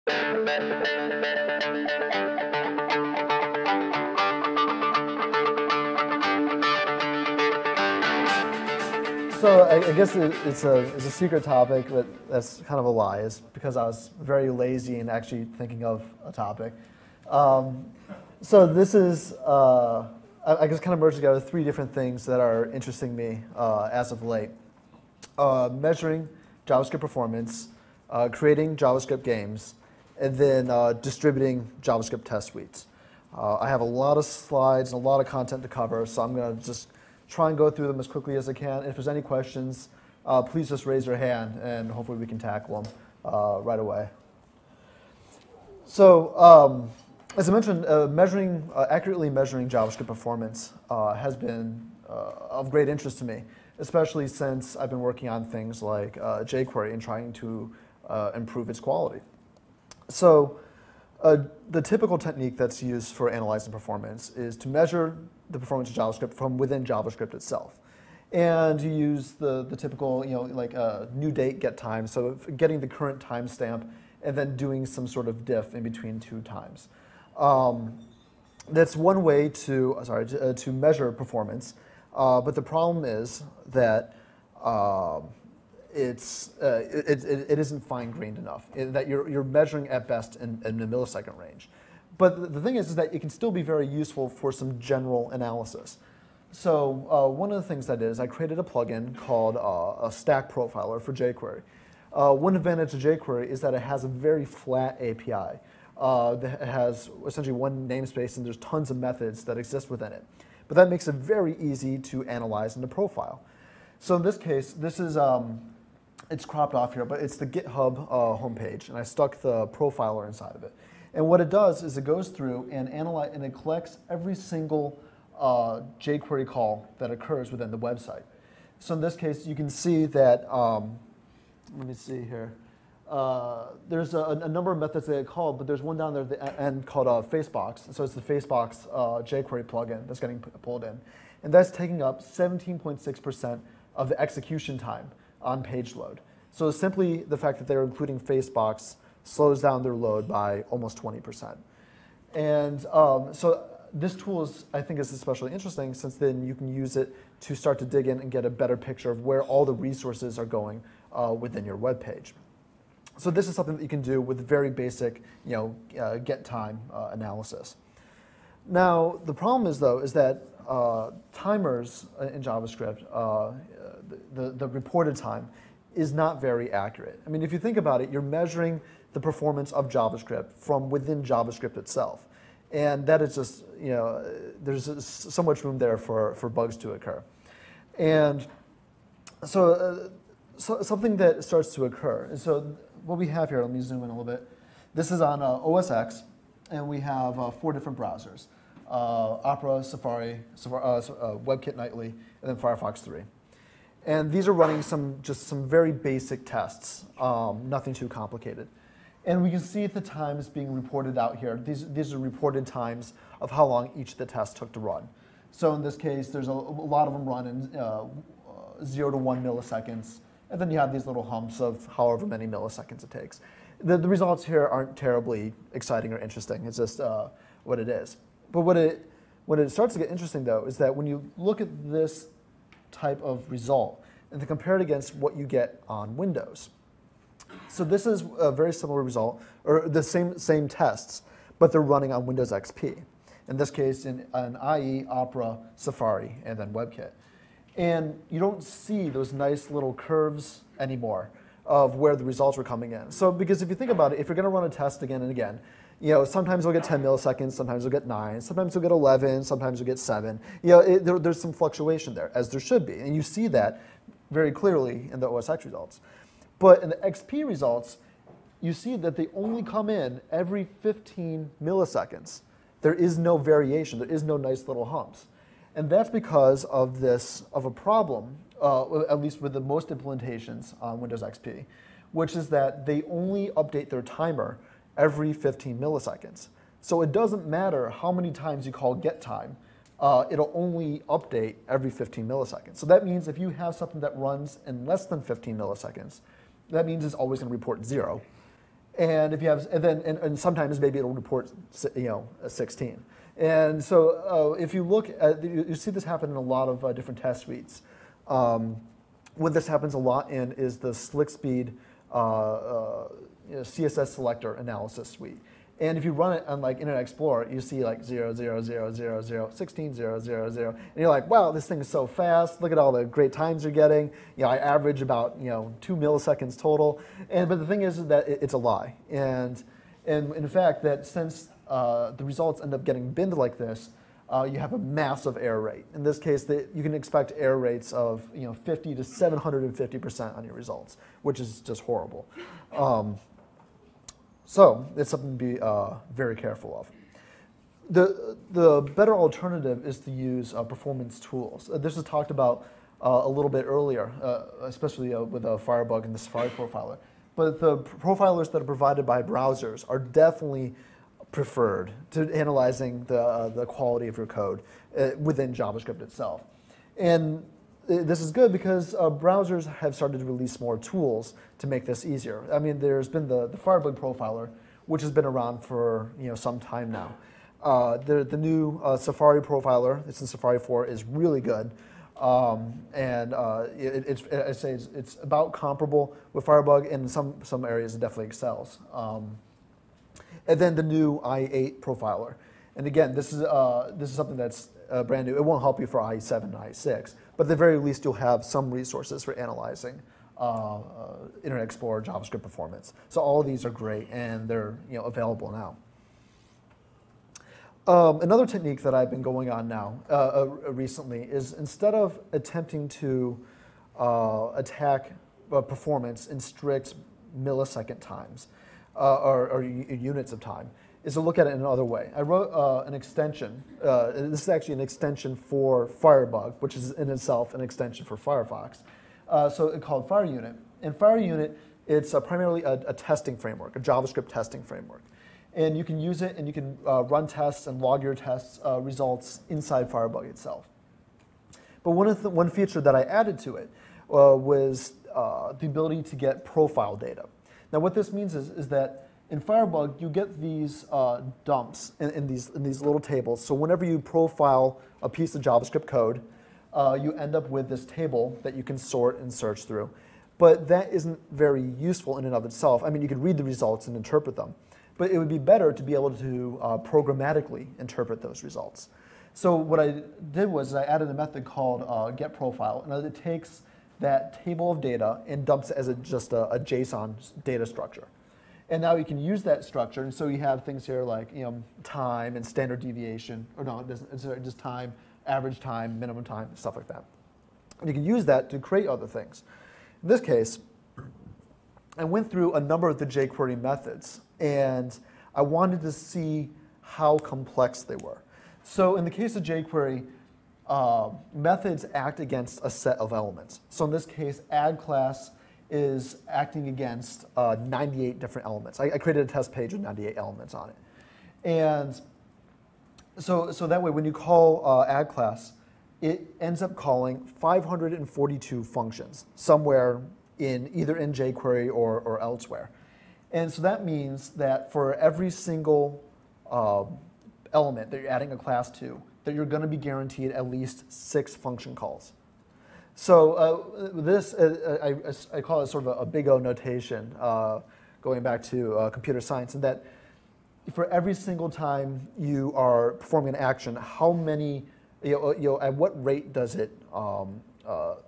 So I guess it's a secret topic, but that's kind of a lie. It's because I was very lazy in actually thinking of a topic. So this is, I guess, kind of merged together three different things that are interesting me as of late. Measuring JavaScript performance, creating JavaScript games, and then distributing JavaScript test suites. I have a lot of slides and a lot of content to cover, so I'm going to just try and go through them as quickly as I can. If there's any questions, please just raise your hand, and hopefully we can tackle them right away. So, as I mentioned, accurately measuring JavaScript performance has been of great interest to me, especially since I've been working on things like jQuery and trying to improve its quality. So, the typical technique that's used for analyzing performance is to measure the performance of JavaScript from within JavaScript itself. And you use the typical, like new date, get time, so getting the current timestamp and then doing some sort of diff in between two times. That's one way to measure performance, but the problem is that it isn't fine-grained enough, that you're measuring at best in the millisecond range. But the thing is that it can still be very useful for some general analysis. So one of the things I did is I created a plugin called a stack profiler for jQuery. One advantage of jQuery is that it has a very flat API that has essentially one namespace, and there's tons of methods that exist within it. But that makes it very easy to analyze in the profile. So in this case, this is it's cropped off here, but it's the GitHub homepage, and I stuck the profiler inside of it. And what it does is it goes through and it collects every single jQuery call that occurs within the website. So in this case, you can see that, let me see here. There's a number of methods that get called, but there's one down there at the end called Facebox. So it's the Facebox jQuery plugin that's getting pulled in. And that's taking up 17.6% of the execution time on page load. So simply the fact that they're including Facebox slows down their load by almost 20%. And so this tool I think is especially interesting, since then you can use it to start to dig in and get a better picture of where all the resources are going within your web page. So this is something that you can do with very basic get time analysis. Now, the problem is, though, is that timers in JavaScript, the reported time, is not very accurate. I mean, if you think about it, you're measuring the performance of JavaScript from within JavaScript itself. And that is just, there's so much room there for bugs to occur. And so, something that starts to occur. And so what we have here, let me zoom in a little bit. This is on OS X, and we have 4 different browsers. Opera, Safari, WebKit Nightly, and then Firefox 3. And these are running just some very basic tests, nothing too complicated. And we can see the times being reported out here. These are reported times of how long each of the tests took to run. So in this case, there's a lot of them run in 0 to 1 milliseconds. And then you have these little humps of however many milliseconds it takes. The results here aren't terribly exciting or interesting. It's just what it is. But when it starts to get interesting, though, is that when you look at this type of result and to compare it against what you get on Windows. So this is a very similar result, or the same tests, but they're running on Windows XP. In this case, in IE, Opera, Safari, and then WebKit. And you don't see those nice little curves anymore of where the results were coming in. So because if you think about it, if you're going to run a test again and again, sometimes you'll get 10 milliseconds, sometimes you'll get 9, sometimes you'll get 11, sometimes you'll get 7. There's some fluctuation there, as there should be. And you see that very clearly in the OS X results. But in the XP results, you see that they only come in every 15 milliseconds. There is no variation. There is no nice little humps. And that's because of a problem, at least with the most implementations on Windows XP, which is that they only update their timer every 15 milliseconds. So it doesn't matter how many times you call get time, it'll only update every 15 milliseconds. So that means if you have something that runs in less than 15 milliseconds, that means it's always going to report 0. And if you have, and sometimes maybe it'll report, a 16. And so if you look at, you see this happen in a lot of different test suites. What this happens a lot in is the slick speed CSS selector analysis suite. And if you run it on like Internet Explorer, you see like 0, 0, 0, 0, 0, 16, 0, 0, 0. And you're like, wow, this thing is so fast. Look at all the great times you're getting. I average about 2 milliseconds total. But the thing is that it's a lie. And in fact, that since the results end up getting binned like this, you have a massive error rate. In this case, you can expect error rates of 50 to 750% on your results, which is just horrible. So it's something to be very careful of. The better alternative is to use performance tools. This was talked about a little bit earlier, especially with Firebug and the Safari profiler. But the profilers that are provided by browsers are definitely preferred to analyzing the quality of your code within JavaScript itself. And this is good because browsers have started to release more tools to make this easier. I mean, there's been the Firebug profiler, which has been around for some time now. The new Safari profiler, it's in Safari 4, is really good. It's about comparable with Firebug, and in some areas it definitely excels. And then the new i8 profiler. And again, this is something that's brand new. It won't help you for i7 and i6, but at the very least you'll have some resources for analyzing Internet Explorer JavaScript performance. So all of these are great, and they're available now. Another technique that I've been going on now recently is instead of attempting to attack performance in strict millisecond times or units of time, is to look at it in another way. I wrote an extension. This is actually an extension for Firebug, which is in itself an extension for Firefox. So it's called FireUnit. And FireUnit, it's primarily a testing framework, a JavaScript testing framework. And you can use it, and you can run tests and log your tests results inside Firebug itself. But one feature that I added to it was the ability to get profile data. Now, what this means is that in Firebug, you get these dumps in these little tables. So whenever you profile a piece of JavaScript code, you end up with this table that you can sort and search through. But that isn't very useful in and of itself. I mean, you could read the results and interpret them. But it would be better to be able to programmatically interpret those results. So what I did was I added a method called getProfile, and it takes that table of data and dumps it as just a JSON data structure. And now you can use that structure, and so you have things here like time and standard deviation, or no, it doesn't, it's just time, average time, minimum time, stuff like that. And you can use that to create other things. In this case, I went through a number of the jQuery methods, and I wanted to see how complex they were. So in the case of jQuery, methods act against a set of elements. So in this case, add class is acting against 98 different elements. I created a test page with 98 elements on it. And so that way, when you call add class, it ends up calling 542 functions somewhere either in jQuery or elsewhere. And so that means that for every single element that you're adding a class to, that you're going to be guaranteed at least 6 function calls. So this, I call it sort of a big O notation, going back to computer science, in that for every single time you are performing an action, how many, at what rate does it, at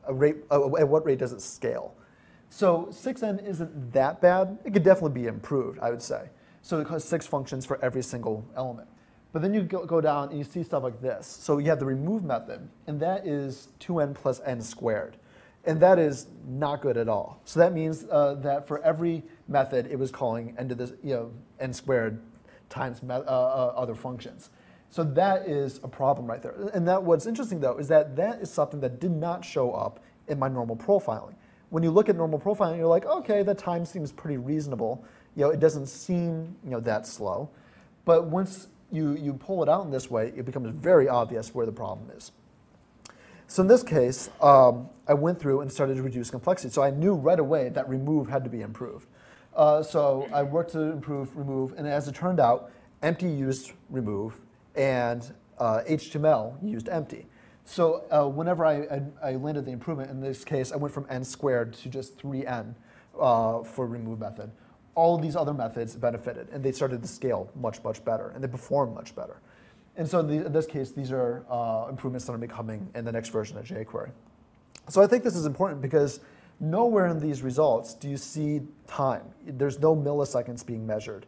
what rate does it scale? So 6n isn't that bad. It could definitely be improved, I would say. So it has 6 functions for every single element. But then you go down and you see stuff like this. So you have the remove method, and that is 2n plus n squared. And that is not good at all. So that means that for every method, it was calling n to this, n squared times other functions. So that is a problem right there. And what's interesting, though, is that is something that did not show up in my normal profiling. When you look at normal profiling, you're like, okay, that time seems pretty reasonable. It doesn't seem that slow. But once you pull it out in this way, it becomes very obvious where the problem is. So in this case, I went through and started to reduce complexity. So I knew right away that remove had to be improved. So I worked to improve remove, and as it turned out, empty used remove, and HTML used empty. So whenever I landed the improvement, in this case, I went from n squared to just 3n for remove method. All of these other methods benefited, and they started to scale much, much better, and they perform much better. And so in this case, these are improvements that are coming in the next version of jQuery. So I think this is important because nowhere in these results do you see time. There's no milliseconds being measured.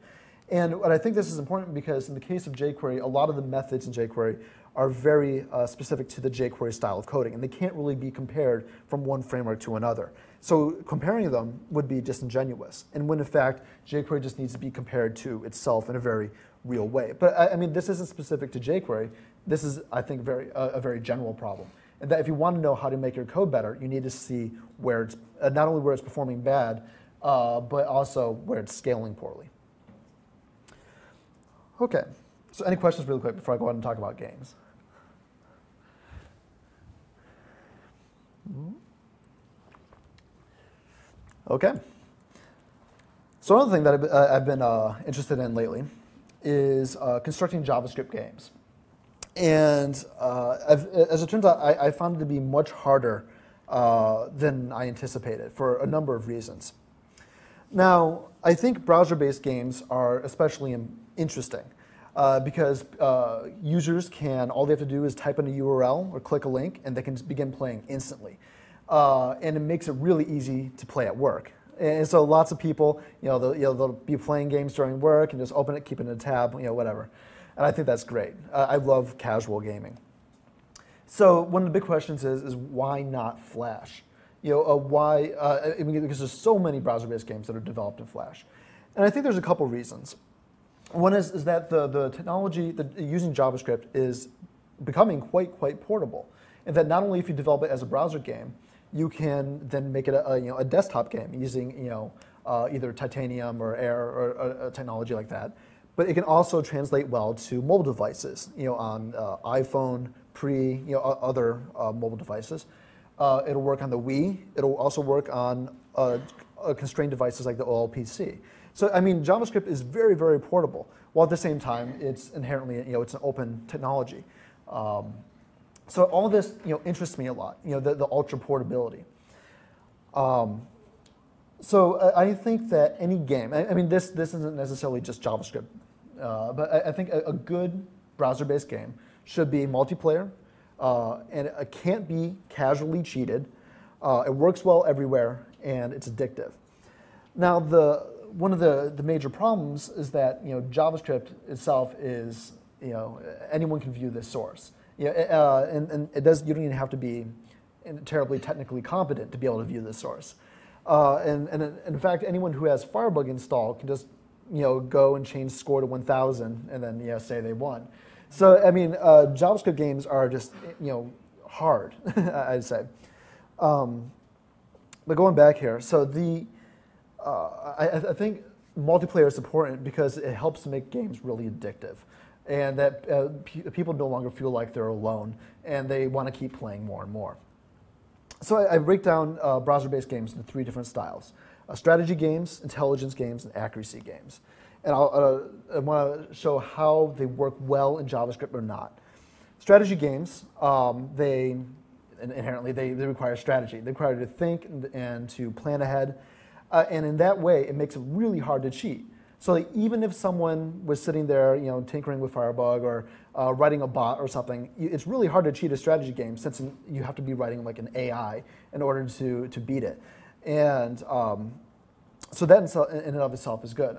And I think this is important because in the case of jQuery, a lot of the methods in jQuery are very specific to the jQuery style of coding, and they can't really be compared from one framework to another. So comparing them would be disingenuous, and when in fact, jQuery just needs to be compared to itself in a very real way. But I mean, this isn't specific to jQuery. This is, I think, a very general problem. And that if you want to know how to make your code better, you need to see where it's, not only where it's performing bad, but also where it's scaling poorly. Okay, so any questions really quick before I go ahead and talk about games? Okay. So another thing that I've been interested in lately is constructing JavaScript games. And as it turns out, I found it to be much harder than I anticipated for a number of reasons. Now, I think browser-based games are especially interesting because users can, all they have to do is type in a URL or click a link, and they can begin playing instantly. And it makes it really easy to play at work. And so lots of people, they'll be playing games during work and just open it, keep it in a tab, whatever. And I think that's great. I love casual gaming. So one of the big questions is why not Flash? Why? I mean, because there's so many browser-based games that are developed in Flash. And I think there's a couple reasons. One is that the technology using JavaScript is becoming quite portable. And that not only if you develop it as a browser game, you can then make it a desktop game using either Titanium or Air or a technology like that. But it can also translate well to mobile devices, on iPhone, other mobile devices. It'll work on the Wii. It'll also work on constrained devices like the OLPC. So I mean, JavaScript is very portable, while at the same time it's inherently it's an open technology. So all of this interests me a lot. The ultra portability. So I think that any game. I mean, this isn't necessarily just JavaScript, but I think a good browser-based game should be multiplayer, and it can't be casually cheated. It works well everywhere, and it's addictive. Now, one of the major problems is that JavaScript itself is anyone can view this source. And it does. You don't even have to be terribly technically competent to be able to view this source. And in fact, anyone who has Firebug installed can just go and change score to 1,000 and then say they won. So I mean, JavaScript games are just hard, I'd say. But going back here, so I think multiplayer is important because it helps to make games really addictive. And that people no longer feel like they're alone, and they want to keep playing more and more. So I break down browser-based games into 3 different styles: strategy games, intelligence games, and accuracy games. And I want to show how they work well in JavaScript or not. Strategy games, they require strategy. They require you to think and to plan ahead. And in that way, it makes it really hard to cheat. So like, even if someone was sitting there, tinkering with Firebug or writing a bot or something, it's really hard to cheat a strategy game since you have to be writing like an AI in order to beat it. And so that in and of itself is good.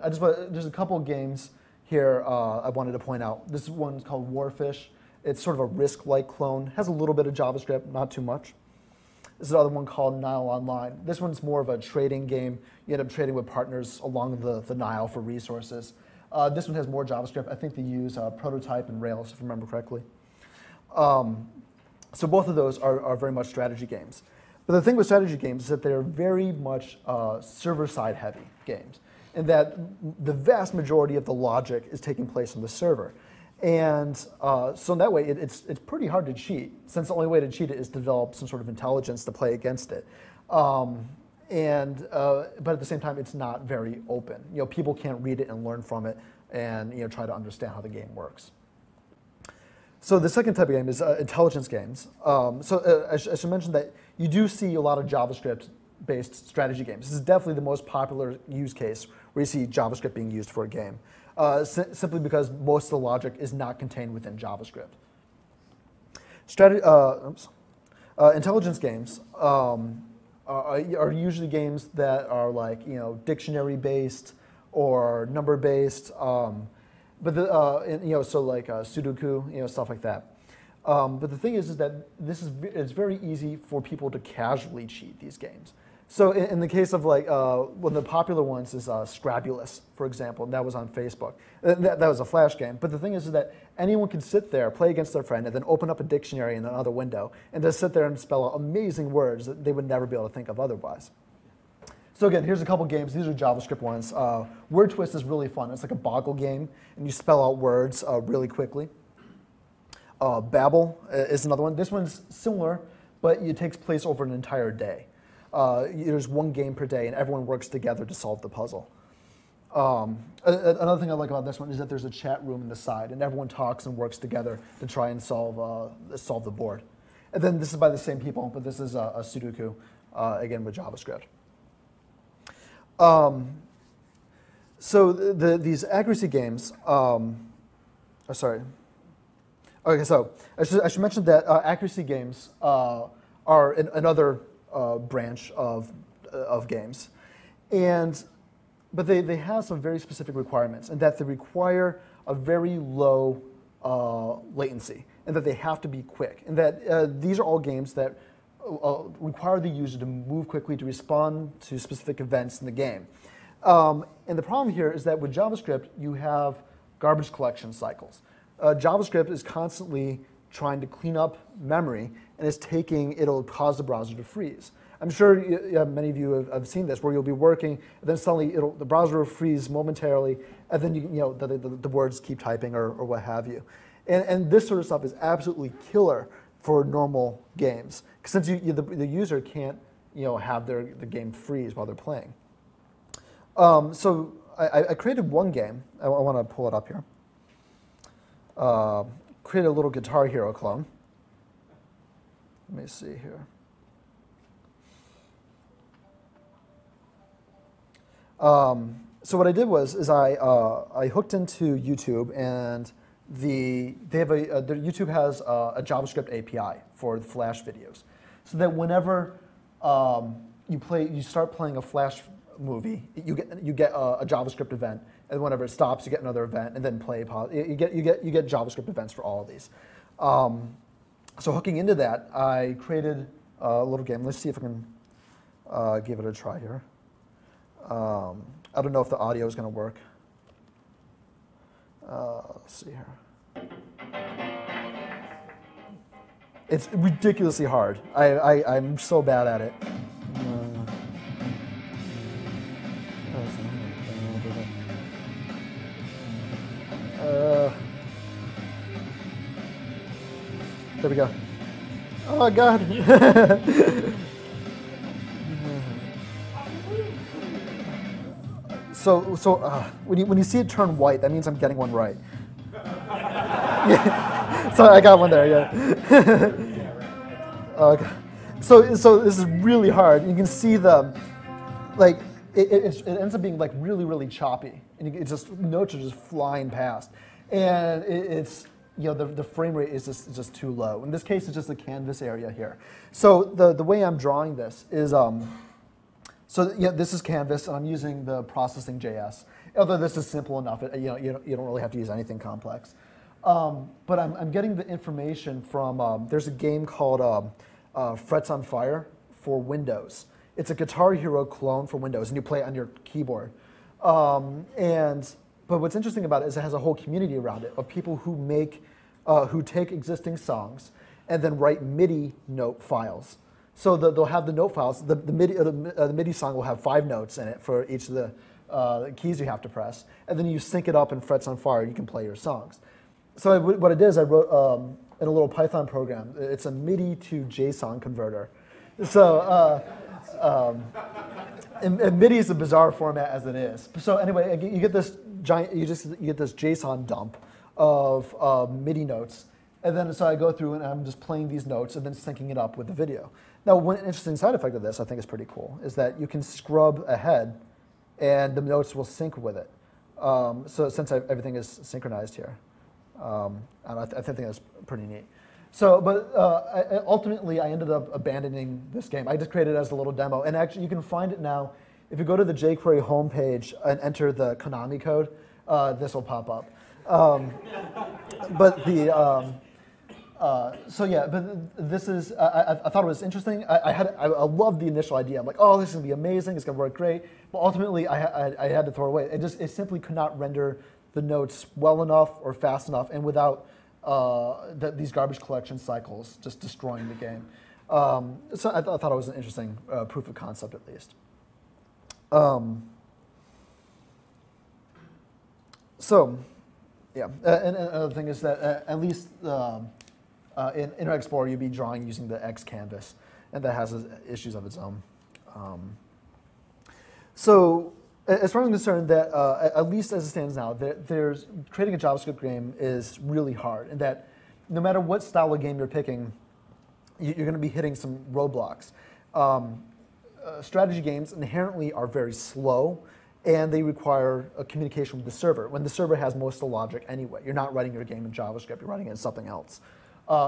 There's a couple of games here I wanted to point out. This one's called Warfish. It's sort of a Risk-like clone. Has a little bit of JavaScript, not too much. This is another one called Nile Online. This one's more of a trading game. You end up trading with partners along the Nile for resources. This one has more JavaScript. I think they use Prototype and Rails, if I remember correctly. So both of those are very much strategy games. But the thing with strategy games is that they're very much server-side heavy games, and that the vast majority of the logic is taking place on the server. And so in that way, it's pretty hard to cheat, since the only way to cheat it is to develop some sort of intelligence to play against it. but at the same time, it's not very open. People can't read it and learn from it and try to understand how the game works. So the second type of game is intelligence games. I should mention that you do see a lot of JavaScript-based strategy games. This is definitely the most popular use case where you see JavaScript being used for a game, simply because most of the logic is not contained within JavaScript. Intelligence games are usually games that are like dictionary-based or number-based. But so like Sudoku, stuff like that. But the thing is that it's very easy for people to casually cheat these games. So in the case of like one of the popular ones is Scrabulous, for example, and that was on Facebook. That was a Flash game. But the thing is that anyone can sit there, play against their friend, and then open up a dictionary in another window, and just sit there and spell out amazing words that they would never be able to think of otherwise. So again, here's a couple games. These are JavaScript ones. Word Twist is really fun. It's like a Boggle game, and you spell out words really quickly. Babel is another one. This one's similar, but it takes place over an entire day. There's one game per day, and everyone works together to solve the puzzle. Another thing I like about this one is that there's a chat room on the side, and everyone talks and works together to try and solve the board. And then this is by the same people, but this is a Sudoku, again with JavaScript. So these accuracy games, sorry. Okay, so I should mention that accuracy games are another branch of games, but they have some very specific requirements, and that they require a very low latency, and that they have to be quick, and that these are all games that require the user to move quickly to respond to specific events in the game. And the problem here is that with JavaScript, you have garbage collection cycles. JavaScript is constantly trying to clean up memory, and it'll cause the browser to freeze. I'm sure many of you have seen this, where you'll be working, and then suddenly the browser will freeze momentarily, and then the words keep typing or what have you. And this sort of stuff is absolutely killer for normal games, since the user can't have the game freeze while they're playing. So I created one game. I want to pull it up here. Create a little Guitar Hero clone. Let me see here. So what I did is I hooked into YouTube, and YouTube has a JavaScript API for the Flash videos, so that whenever you start playing a Flash movie, you get a JavaScript event, and whenever it stops, you get another event, and then play pause. You get JavaScript events for all of these. So hooking into that, I created a little game. Let's see if I can give it a try here. I don't know if the audio is going to work. Let's see here. It's ridiculously hard. I'm so bad at it. There we go. Oh, God. So when you see it turn white, that means I'm getting one right. Yeah. So I got one there, yeah. Okay. So this is really hard. You can see it ends up being like really, really choppy, and notes are just flying past, and it's the frame rate is just too low. In this case, it's just the canvas area here. So the way I'm drawing this is this is canvas, and I'm using the processing JS. Although this is simple enough, you don't really have to use anything complex. But I'm getting the information from there's a game called Frets on Fire for Windows. It's a Guitar Hero clone for Windows, and you play it on your keyboard. But what's interesting about it is it has a whole community around it of people who take existing songs and then write MIDI note files. So they'll have the note files. The MIDI song will have 5 notes in it for each of the keys you have to press, and then you sync it up in Frets on Fire. You can play your songs. So what I did is I wrote in a little Python program. It's a MIDI to JSON converter. So And MIDI is a bizarre format as it is. So anyway, you get this giant, you get this JSON dump of MIDI notes, and then so I go through and I'm just playing these notes and then syncing it up with the video. Now, one interesting side effect of this, I think, is pretty cool, is that you can scrub ahead, and the notes will sync with it. So since everything is synchronized here, and I think that's pretty neat. So, but ultimately, I ended up abandoning this game. I just created it as a little demo, and actually, you can find it now. If you go to the jQuery homepage and enter the Konami code, this will pop up. But the so yeah, but this is. I thought it was interesting. I loved the initial idea. I'm like, oh, this is gonna be amazing. It's gonna work great. But ultimately, I had to throw it away. It simply could not render the notes well enough or fast enough, and without these garbage collection cycles just destroying the game. So I thought it was an interesting proof of concept, at least. So, yeah, and another thing is that at least in Internet Explorer, you'd be drawing using the X canvas, and that has issues of its own. So, as far as I'm concerned, that at least as it stands now, there's creating a JavaScript game is really hard, and that no matter what style of game you're picking, you're going to be hitting some roadblocks. Strategy games inherently are very slow, and they require a communication with the server, when the server has most of the logic anyway. You're not writing your game in JavaScript, you're writing it in something else.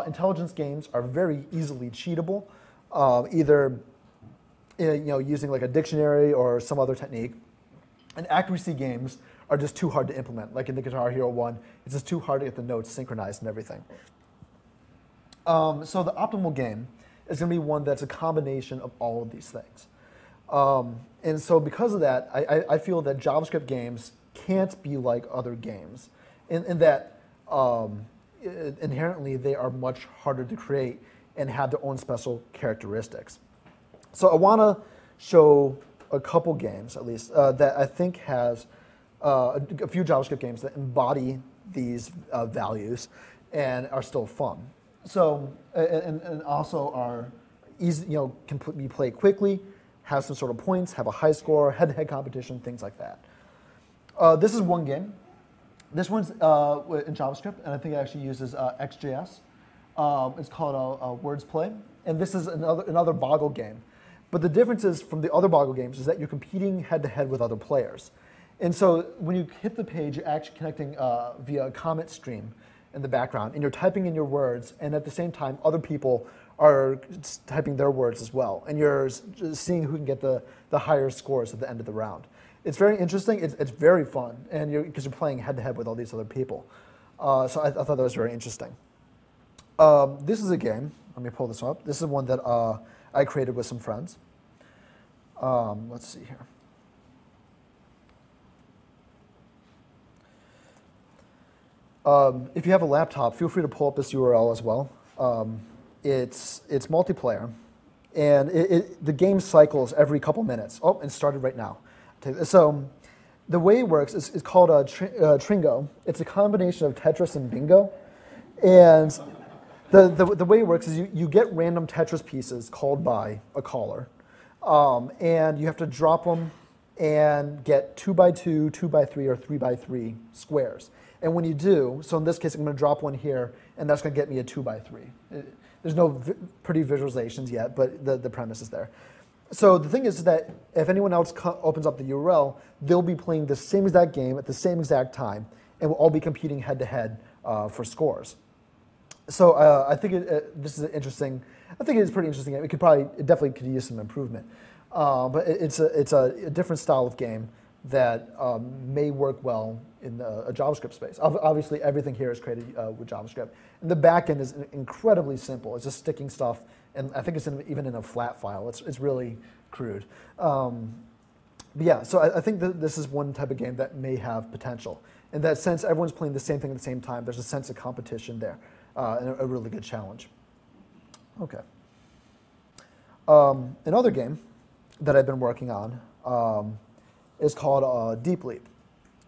Intelligence games are very easily cheatable, either using like a dictionary or some other technique. And accuracy games are just too hard to implement. Like in the Guitar Hero one, it's just too hard to get the notes synchronized and everything. So the optimal game is going to be one that's a combination of all of these things. And so because of that, I feel that JavaScript games can't be like other games in that inherently they are much harder to create and have their own special characteristics. So I want to show a couple games, at least, that I think has a few JavaScript games that embody these values and are still fun. So, and also are easy, can be played quickly, have some sort of points, have a high score, head-to-head competition, things like that. This is one game. This one's in JavaScript, and I think it actually uses XJS. It's called Words Play, and this is another Boggle game. But the difference is from the other Boggle games is that you're competing head-to-head with other players. And so when you hit the page, you're actually connecting via a comment stream in the background, and you're typing in your words, and at the same time, other people are typing their words as well, and you're seeing who can get the higher scores at the end of the round. It's very interesting. It's very fun, and because you're playing head-to-head with all these other people. So I thought that was very interesting. This is a game. Let me pull this up. This is one that I created with some friends. Let's see here. If you have a laptop, feel free to pull up this URL as well. It's multiplayer, and the game cycles every couple minutes. Oh, it started right now. So the way it works is called a Tringo. It's a combination of Tetris and Bingo, and the way it works is you get random Tetris pieces called by a caller, and you have to drop them and get 2x2, 2x3, or 3x3 squares. And when you do, so in this case, I'm going to drop one here, and that's going to get me a 2x3. There's no pretty visualizations yet, but the premise is there. So the thing is that if anyone else opens up the URL, they'll be playing the same exact game at the same exact time, and we'll all be competing head-to-head for scores. So I think this is interesting. I think it's pretty interesting. It definitely could use some improvement. But it's a different style of game that may work well in a JavaScript space. Obviously, everything here is created with JavaScript. And the backend is incredibly simple. It's just sticking stuff, and I think it's even in a flat file. It's really crude. But yeah, so I think that this is one type of game that may have potential. In that sense, everyone's playing the same thing at the same time. There's a sense of competition there, and a really good challenge. Okay. Another game that I've been working on is called Deep Leap.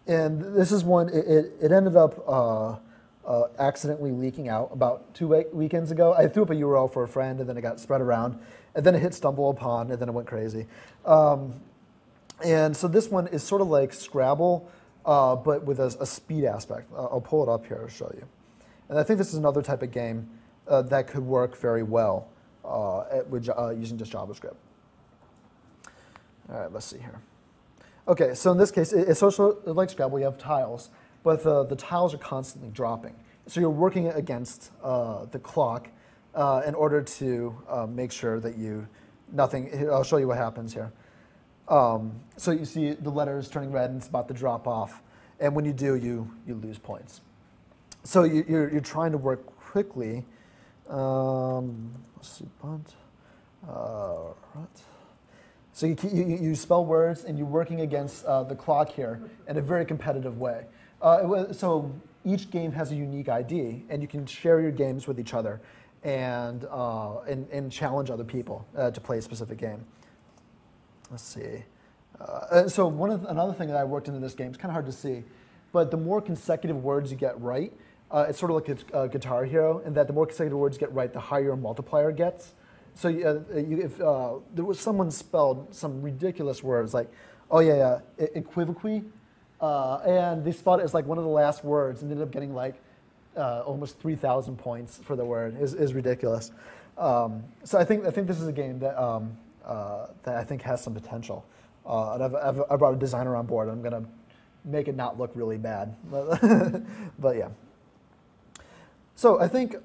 And this is one, it ended up accidentally leaking out about 2 weekends ago. I threw up a URL for a friend, and then it got spread around, and then it hit Stumble Upon, and then it went crazy. And so this one is sort of like Scrabble, but with a speed aspect. I'll pull it up here to show you. And I think this is another type of game that could work very well using just JavaScript. All right, let's see here. Okay, so in this case, it's also like Scrabble. You have tiles, but the tiles are constantly dropping. So you're working against the clock in order to make sure that nothing. I'll show you what happens here. So you see the letters turning red, and it's about to drop off. And when you do, you lose points. So you're trying to work quickly. Let's see, bunt. Right. So you spell words, and you're working against the clock here in a very competitive way. So each game has a unique ID, and you can share your games with each other and challenge other people to play a specific game. Let's see. So another thing that I worked into this game, it's kind of hard to see, but the more consecutive words you get right, it's sort of like a Guitar Hero, in that the more consecutive words you get right, the higher your multiplier gets. So if there was someone spelled some ridiculous words like, equivocally, and they spelled it as like one of the last words and ended up getting like almost 3,000 points for the word. Is ridiculous. So I think this is a game that I think has some potential. And I brought a designer on board. I'm going to make it not look really bad. But yeah. So I think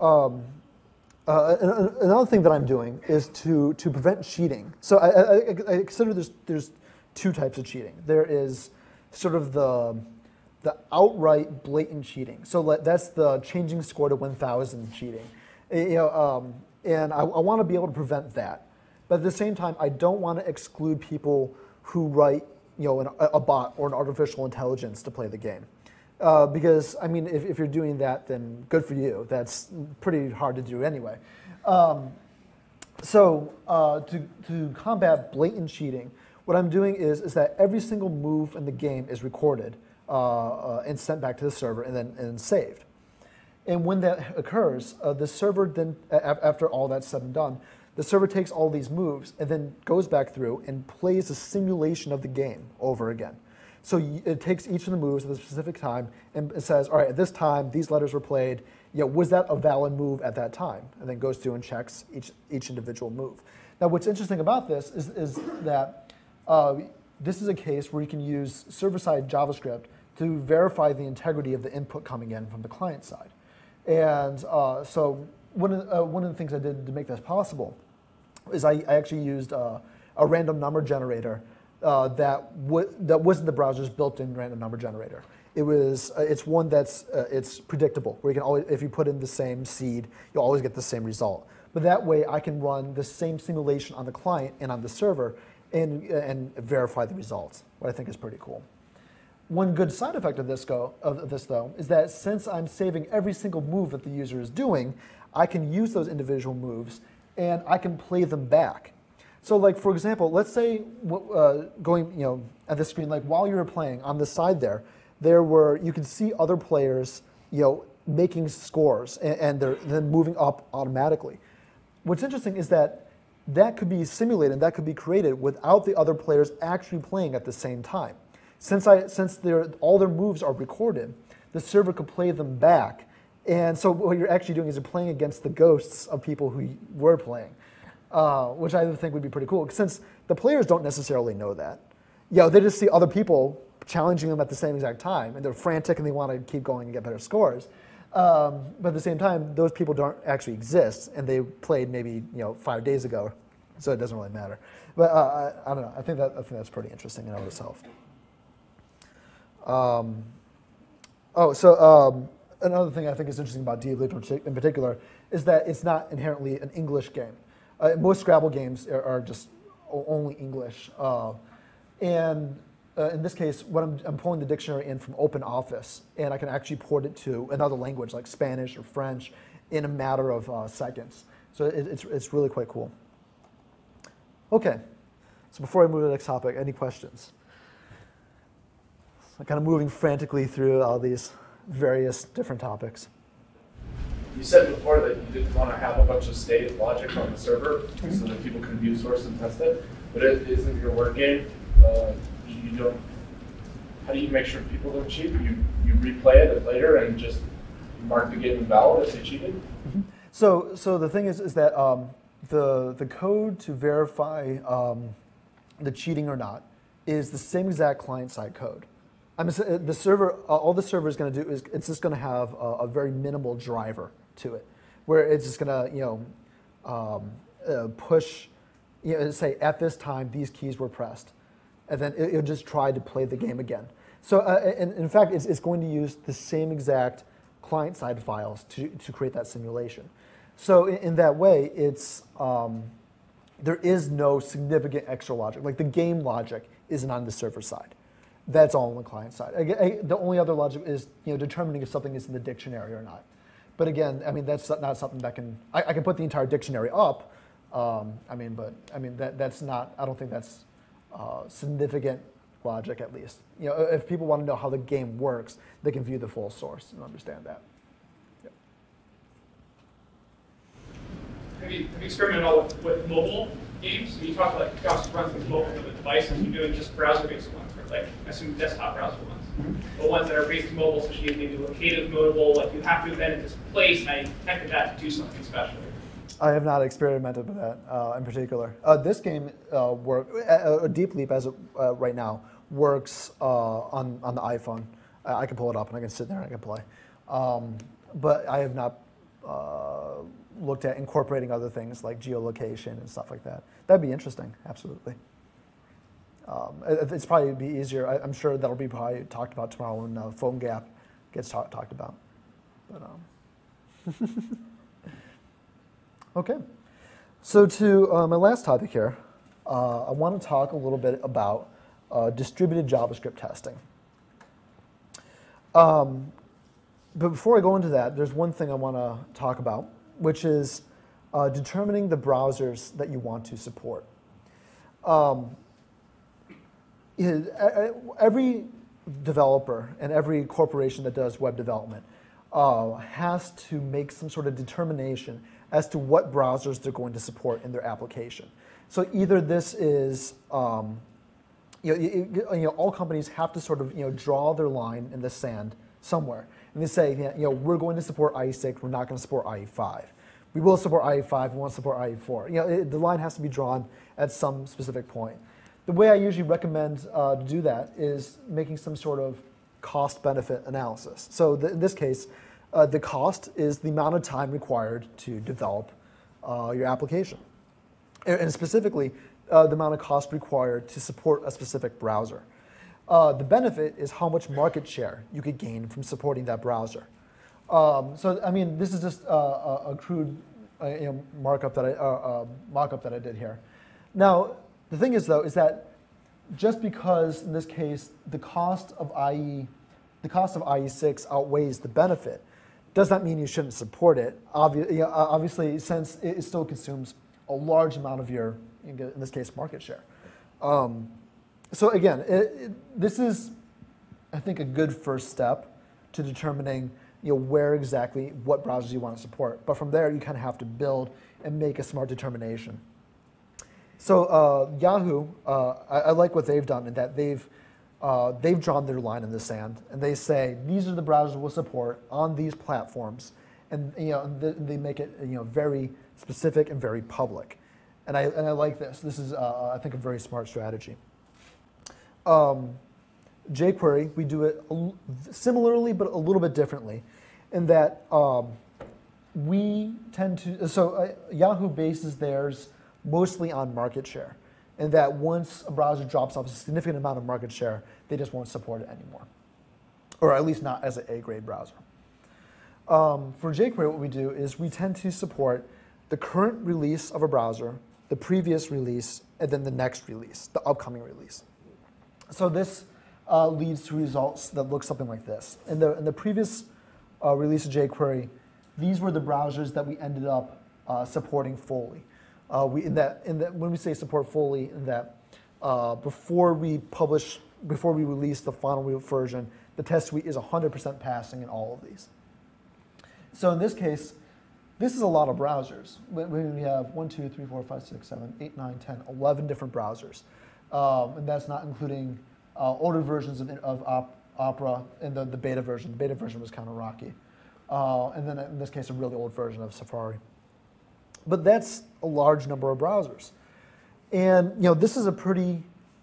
another thing that I'm doing is to prevent cheating. So I consider there's two types of cheating. There is sort of the outright blatant cheating. So that's the changing score to 1,000 cheating. And I want to be able to prevent that. But at the same time, I don't want to exclude people who write a bot or an artificial intelligence to play the game. Because, I mean, if you're doing that, then good for you. That's pretty hard to do anyway. So to combat blatant cheating, what I'm doing is that every single move in the game is recorded and sent back to the server and then saved. And when that occurs, the server then, after all that's said and done, the server takes all these moves and then goes back through and plays a simulation of the game over again. So it takes each of the moves at a specific time and it says, all right, at this time, these letters were played. Was that a valid move at that time? And then goes through and checks each individual move. Now, what's interesting about this is that this is a case where you can use server-side JavaScript to verify the integrity of the input coming in from the client side. And so one of the things I did to make this possible is I actually used a random number generator that wasn't the browser's built-in random number generator. It's one that's it's predictable, where you can always, if you put in the same seed, you'll always get the same result. But that way, I can run the same simulation on the client and on the server and verify the results, what I think is pretty cool. One good side effect of this, though, is that since I'm saving every single move that the user is doing, I can use those individual moves and I can play them back. So, like for example, let's say going at the screen, like while you were playing on the side you could see other players making scores and they're then moving up automatically. What's interesting is that could be simulated, that could be created without the other players actually playing at the same time. Since all their moves are recorded, the server could play them back. And so what you're actually doing is you're playing against the ghosts of people who were playing, which I think would be pretty cool. Since the players don't necessarily know that. They just see other people challenging them at the same exact time, and they're frantic and they want to keep going and get better scores. But at the same time, those people don't actually exist, and they played maybe 5 days ago, so it doesn't really matter. But I don't know. I think that's pretty interesting in and of itself. Another thing I think is interesting about D-Loop in particular is that it's not inherently an English game. Most Scrabble games are just only English. In this case, I'm pulling the dictionary in from OpenOffice, and I can actually port it to another language like Spanish or French in a matter of seconds. So it's really quite cool. Okay, so before I move to the next topic, any questions? I'm kind of moving frantically through all these various different topics. You said before that you didn't want to have a bunch of state logic on the server so that people can view source and test it. But it isn't your word game. You don't. How do you make sure people don't cheat? You replay it later and just mark the game invalid if they cheated. So the thing is that the code to verify the cheating or not is the same exact client-side code. I mean, the server, all the server is going to do is it's just going to have a very minimal driver to it, where it's just going to push, say at this time these keys were pressed, and then it'll just try to play the game again. So in fact, it's going to use the same exact client-side files to create that simulation. So in that way, it's there is no significant extra logic. Like the game logic isn't on the server side. That's all on the client side. The only other logic is determining if something is in the dictionary or not. But again, I mean that's not something that I can put the entire dictionary up. That's not. I don't think that's significant logic, at least. If people want to know how the game works, they can view the full source and understand that. Yep. Have you experimented at all with mobile games? You talked about JavaScript runs with mobile for the device, and you're doing just browser-based ones, or like I assume desktop browser ones. But ones that are based mobile, especially maybe locative mobile, like you have to event in this place, and I detected that to do something special. I have not experimented with that in particular. This game Deep Leap, as right now, works on the iPhone. I can pull it up and I can sit there and I can play. But I have not looked at incorporating other things like geolocation and stuff like that. That'd be interesting, absolutely. It's probably be easier. I'm sure that'll be probably talked about tomorrow when PhoneGap gets talked about. But, okay, so to my last topic here, I want to talk a little bit about distributed JavaScript testing. But before I go into that, there's one thing I want to talk about, which is determining the browsers that you want to support. Every developer and every corporation that does web development has to make some sort of determination as to what browsers they're going to support in their application. So either this is, all companies have to sort of draw their line in the sand somewhere, and they say, we're going to support IE6, we're not going to support IE5. We will support IE5, we won't support IE4. The line has to be drawn at some specific point. The way I usually recommend to do that is making some sort of cost-benefit analysis. So in this case, the cost is the amount of time required to develop your application. And specifically, the amount of cost required to support a specific browser. The benefit is how much market share you could gain from supporting that browser. So, I mean, this is just a crude mock-up that I did here. Now, the thing is, though, is that just because, in this case, the cost of IE6 outweighs the benefit, does not mean you shouldn't support it. Obviously, since it still consumes a large amount of your, in this case, market share. So again, this is, I think, a good first step to determining where exactly, what browsers you want to support. But from there, you kind of have to build and make a smart determination. So Yahoo, I like what they've done in that they've drawn their line in the sand, and they say these are the browsers we'll support on these platforms, and they make it very specific and very public, and I like this. This is I think a very smart strategy. jQuery, we do it similarly but a little bit differently, in that we tend to Yahoo bases theirs mostly on market share, and that once a browser drops off a significant amount of market share, they just won't support it anymore, or at least not as an A-grade browser. For jQuery, what we do is we tend to support the current release of a browser, the previous release, and then the next release, the upcoming release. So this leads to results that look something like this. In the previous release of jQuery, these were the browsers that we ended up supporting fully. When we say support fully, in that before we release the final version, the test suite is 100% passing in all of these. So in this case, This is a lot of browsers. We have 1, 2, 3, 4, 5, 6, 7, 8, 9, 10, 11 different browsers. And that's not including older versions of Opera and the beta version. The beta version was kind of rocky. And then in this case, a really old version of Safari. But that's a large number of browsers. And this is a pretty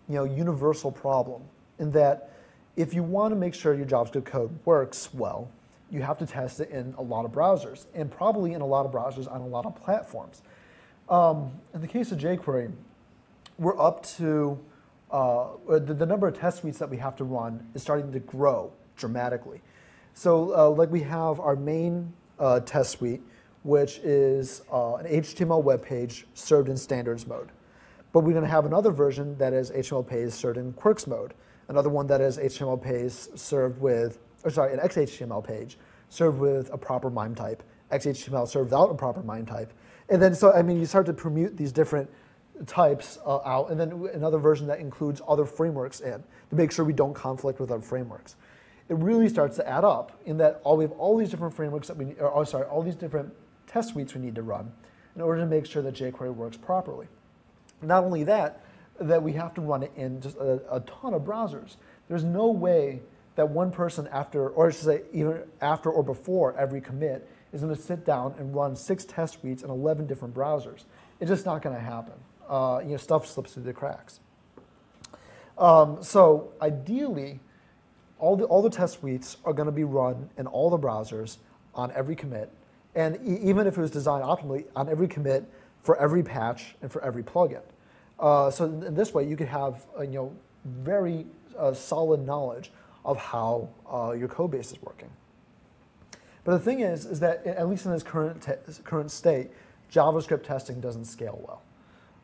universal problem in that if you want to make sure your JavaScript code works well, you have to test it in a lot of browsers, and probably in a lot of browsers on a lot of platforms. In the case of jQuery, we're up to, the number of test suites that we have to run is starting to grow dramatically. So like we have our main test suite, which is an HTML web page served in standards mode. But we're going to have another version that is HTML page served in quirks mode, another one that is HTML page served with, an XHTML page served with a proper MIME type, XHTML served without a proper MIME type. And then, so I mean, you start to permute these different types out, and then another version that includes other frameworks in to make sure we don't conflict with other frameworks. It really starts to add up in that we have all these different frameworks that we need, all these different test suites we need to run in order to make sure that jQuery works properly. Not only that we have to run it in just a ton of browsers. There's no way that one person after, or I should say even after or before every commit, is going to sit down and run 6 test suites in 11 different browsers. It's just not going to happen. Stuff slips through the cracks. So ideally, all the test suites are going to be run in all the browsers on every commit, and even if it was designed optimally, on every commit for every patch and for every plugin. So in this way, you could have very solid knowledge of how your code base is working. But the thing is that at least in its current state, JavaScript testing doesn't scale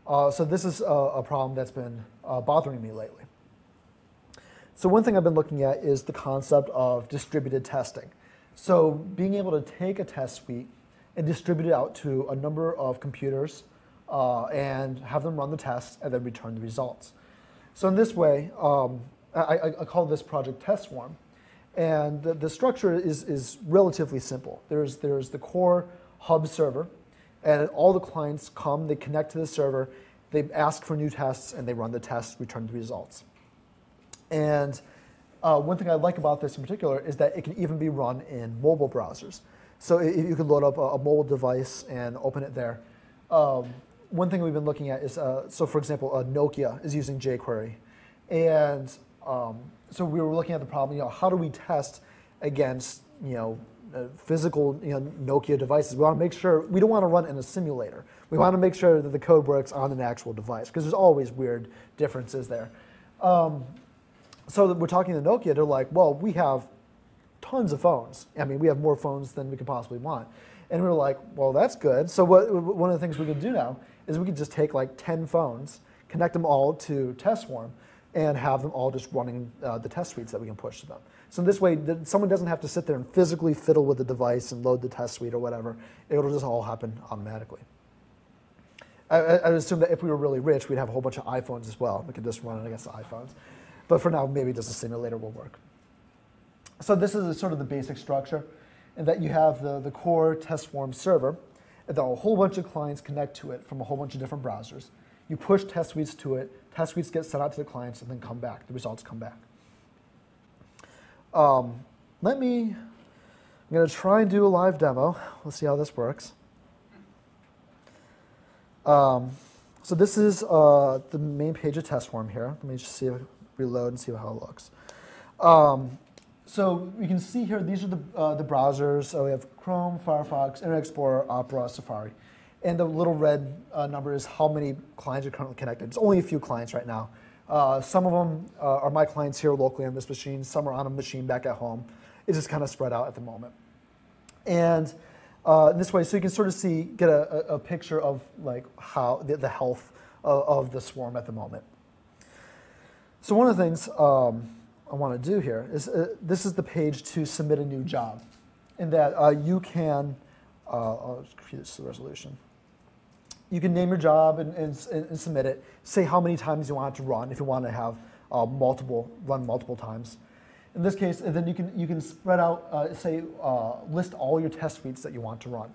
well. So this is a problem that's been bothering me lately. So one thing I've been looking at is the concept of distributed testing. So being able to take a test suite and distribute it out to a number of computers and have them run the tests and then return the results. So in this way, I call this project Test Swarm. And the structure is relatively simple. There's the core hub server, and all the clients come, they connect to the server, they ask for new tests, and they run the tests, return the results. And one thing I like about this in particular is that it can even be run in mobile browsers. So you can load up a mobile device and open it there. One thing we've been looking at is, so for example, Nokia is using jQuery. And so we were looking at the problem, how do we test against, physical, Nokia devices? We want to make sure, we don't want to run in a simulator. We want to make sure that the code works on an actual device, because there's always weird differences there. So we're talking to Nokia, they're like, well, we have tons of phones. I mean, we have more phones than we could possibly want. And we were like, well, that's good. So one of the things we could do now is we could just take like 10 phones, connect them all to Test Swarm, and have them all just running the test suites that we can push to them. So this way, someone doesn't have to sit there and physically fiddle with the device and load the test suite or whatever. It'll just all happen automatically. I would assume that if we were really rich, we'd have a whole bunch of iPhones as well. We could just run it against the iPhones. But for now, maybe just a simulator will work. So this is sort of the basic structure, in that you have the core Test Swarm server, and then a whole bunch of clients connect to it from a whole bunch of different browsers. You push test suites to it, test suites get sent out to the clients, and then come back. The results come back. I'm going to try and do a live demo. Let's see how this works. So this is the main page of Test Swarm here. Let me just see, reload and see how it looks. So you can see here, these are the browsers. So we have Chrome, Firefox, Internet Explorer, Opera, Safari. And the little red number is how many clients are currently connected. It's only a few clients right now. Some of them are my clients here locally on this machine. Some are on a machine back at home. It's just kind of spread out at the moment. And this way, so you can sort of get a picture of like how the health of the swarm at the moment. So one of the things I want to do here is this is the page to submit a new job, in that you can, I'll just create this resolution. You can name your job and submit it. Say how many times you want it to run, if you want to have run multiple times. In this case, and then you can spread out, list all your test suites that you want to run.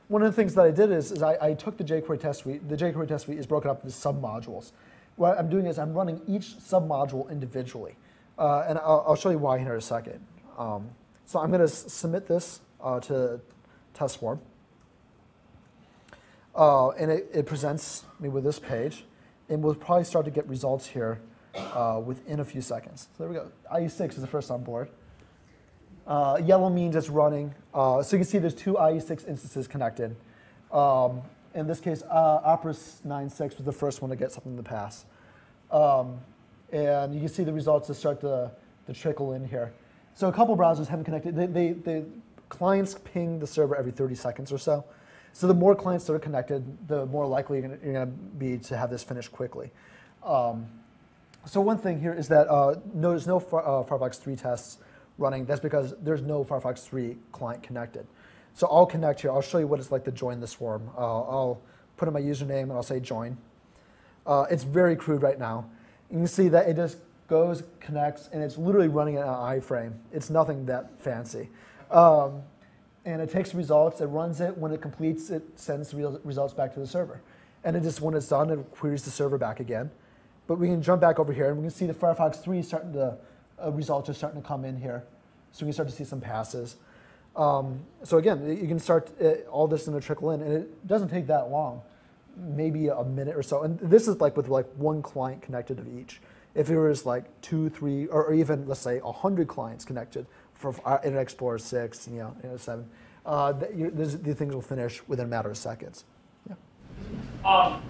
one of the things that I did is I took the jQuery test suite. The jQuery test suite is broken up into sub-modules. What I'm doing is I'm running each sub-module individually. And I'll show you why here in a second. So I'm going to submit this to test form. And it presents me with this page. And we'll probably start to get results here within a few seconds. So there we go. IE6 is the first on board. Yellow means it's running. So you can see there's two IE6 instances connected. In this case, Opera 9.6 was the first one to get something to pass. And you can see the results that start to trickle in here. So a couple browsers haven't connected. The clients ping the server every 30 seconds or so. So the more clients that are connected, the more likely you're going to be to have this finished quickly. So one thing here is that there's no Firefox 3 tests running. That's because there's no Firefox 3 client connected. So I'll connect here. I'll show you what it's like to join the swarm. I'll put in my username and I'll say join. It's very crude right now. You can see that it just goes, connects, and it's literally running an iframe. It's nothing that fancy. And it takes results, it runs it. When it completes, it sends the results back to the server. And it just, when it's done, it queries the server back again. But we can jump back over here, and we can see the Firefox 3 starting to, results are starting to come in here. So we can start to see some passes. So again, you can start all this to trickle in, and it doesn't take that long, maybe a minute or so. And this is like with like one client connected to each. If it was like 2, 3, or even let's say 100 clients connected for Internet Explorer 6, 7, these things will finish within a matter of seconds. Yeah.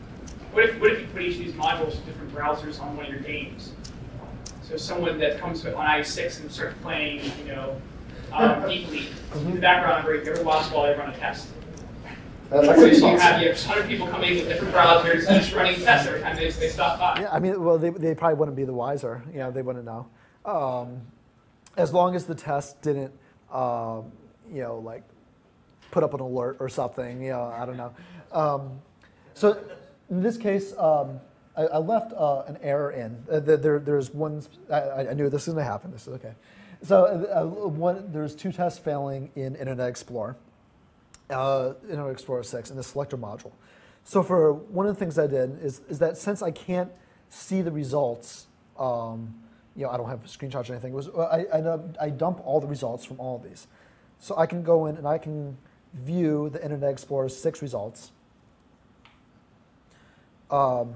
What if you put each of these modules in different browsers on one of your games? So someone that comes on IE6 and starts playing, deeply in the background, every once in a while they run a test. So you have 100 people coming in with different browsers, each running tests every time they stop by. Yeah, I mean, well, they probably wouldn't be the wiser. They wouldn't know. As long as the test didn't, like put up an alert or something. I don't know. So in this case, I left an error in. There's one. I knew this was going to happen. This is okay. So there's 2 tests failing in Internet Explorer. Internet Explorer 6 in the selector module. So for one of the things I did is that since I can't see the results, I don't have screenshots or anything. I dump all the results from all of these. So I can go in and I can view the Internet Explorer 6 results. So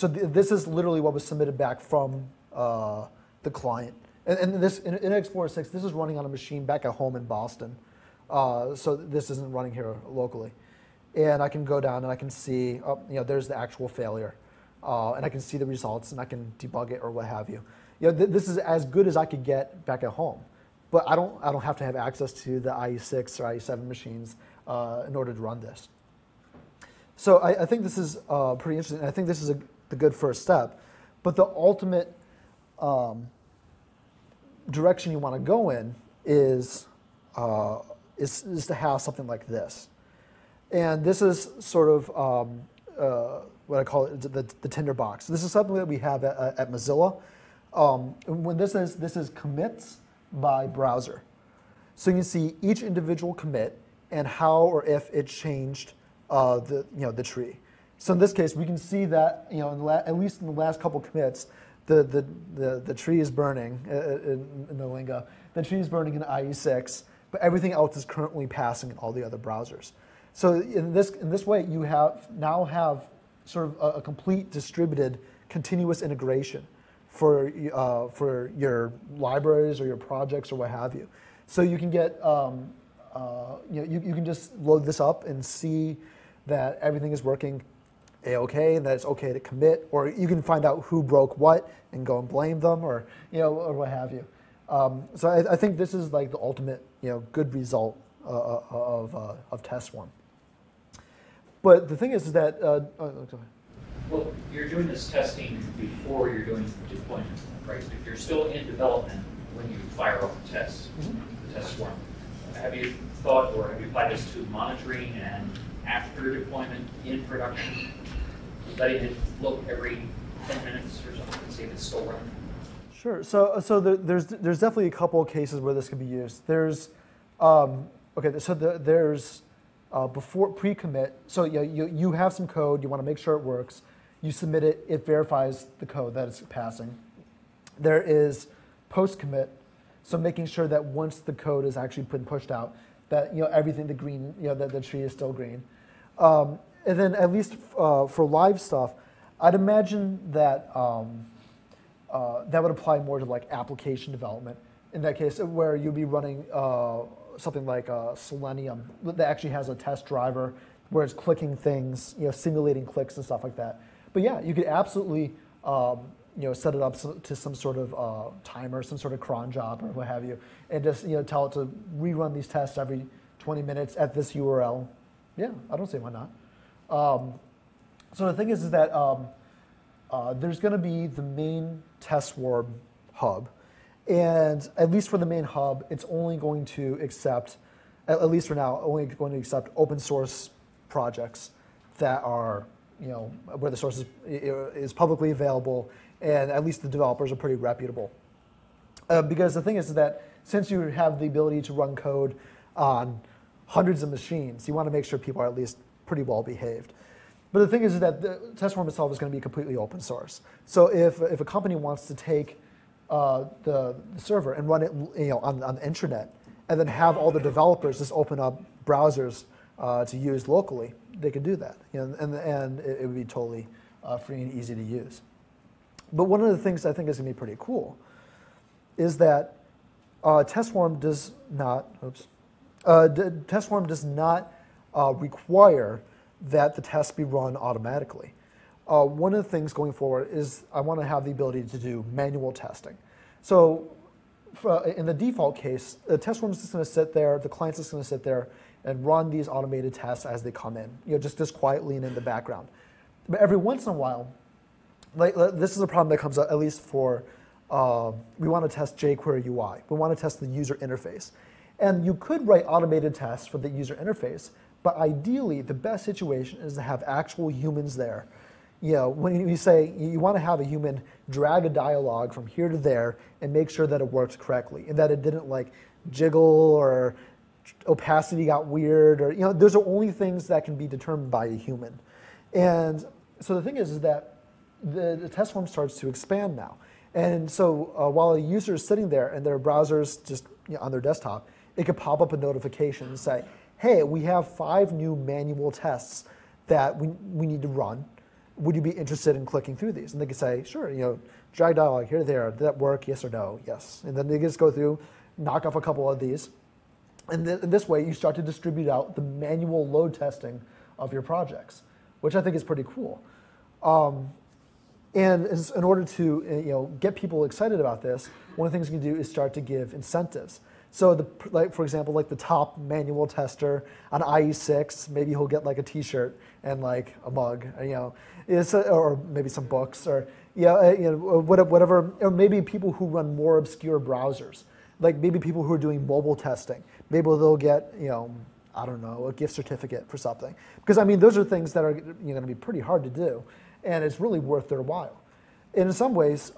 this is literally what was submitted back from the client. And this Internet Explorer 6, this is running on a machine back at home in Boston. So this isn't running here locally. And I can go down and I can see, there's the actual failure. And I can see the results and I can debug it or what have you. This is as good as I could get back at home. But I don't have to have access to the IE6 or IE7 machines in order to run this. So I think this is pretty interesting. I think this is the good first step. But the ultimate direction you want to go in is to have something like this. And this is sort of what I call it, the tinderbox. This is something that we have at Mozilla. When this is commits by browser. So you can see each individual commit and how or if it changed the tree. So in this case, we can see that at least in the last couple commits, the tree is burning in the lingo. The tree is burning in IE6. But everything else is currently passing in all the other browsers. So in this way, you now have sort of a complete distributed continuous integration for your libraries or your projects or what have you. So you can get you can just load this up and see that everything is working A-OK, and that it's OK to commit, or you can find out who broke what and go and blame them, or or what have you. So I think this is like the ultimate, good result of test one. But the thing is that well, you're doing this testing before you're doing deployment, right? If you're still in development when you fire off the test, the test one. Have you thought, or have you applied this to monitoring and after deployment in production, letting it look every 10 minutes or something and see if it's still running? Sure. So there's definitely a couple of cases where this could be used. There's there's before pre-commit. So you have some code, you want to make sure it works. You submit it, it verifies the code that it's passing. There is post-commit, so making sure that once the code is actually been pushed out, that everything, the green, that the tree is still green. And then at least for live stuff, I'd imagine that that would apply more to like application development. In that case, where you'd be running something like Selenium that actually has a test driver where it's clicking things, simulating clicks and stuff like that. But yeah, you could absolutely set it up to some sort of timer, some sort of cron job or what have you, and just tell it to rerun these tests every 20 minutes at this URL. Yeah, I don't see why not. So the thing is that there's going to be the main test swarm hub. And at least for the main hub, it's only going to accept, at least for now, only going to accept open source projects that are, where the source is publicly available, and at least the developers are pretty reputable. Because the thing is that since you have the ability to run code on hundreds of machines, you want to make sure people are at least pretty well behaved. But the thing is that the test swarm itself is going to be completely open source. So if a company wants to take the server and run it on the intranet, and then have all the developers just open up browsers to use locally, they could do that. And it would be totally free and easy to use. But one of the things I think is going to be pretty cool is that test swarm does not, test swarm does not require that the tests be run automatically. One of the things going forward is I want to have the ability to do manual testing. So in the default case, the test swarm is just going to sit there, the client's just going to sit there and run these automated tests as they come in, just quietly and in the background. But every once in a while, this is a problem that comes up, at least for, we want to test jQuery UI. We want to test the user interface. And you could write automated tests for the user interface, but ideally, the best situation is to have actual humans there. When you say you want to have a human drag a dialogue from here to there and make sure that it works correctly and that it didn't like jiggle or opacity got weird, or those are only things that can be determined by a human. And so the thing is that the test swarm starts to expand now. And so while a user is sitting there and their browser's just on their desktop, it could pop up a notification and say, hey, we have 5 new manual tests that we need to run. Would you be interested in clicking through these? And they could say, sure, drag dialogue here, there, did that work, yes or no, yes. And then they just go through, knock off a couple of these. And in this way, you start to distribute out the manual load testing of your projects, which I think is pretty cool. And in order to get people excited about this, one of the things you can do is start to give incentives. So, for example, like the top manual tester on IE6, maybe he'll get like a T-shirt and like a mug, or maybe some books, or whatever. Or maybe people who run more obscure browsers, like maybe people who are doing mobile testing. Maybe they'll get I don't know, a gift certificate for something. Because those are things that are going to be pretty hard to do, and it's really worth their while. And in some ways,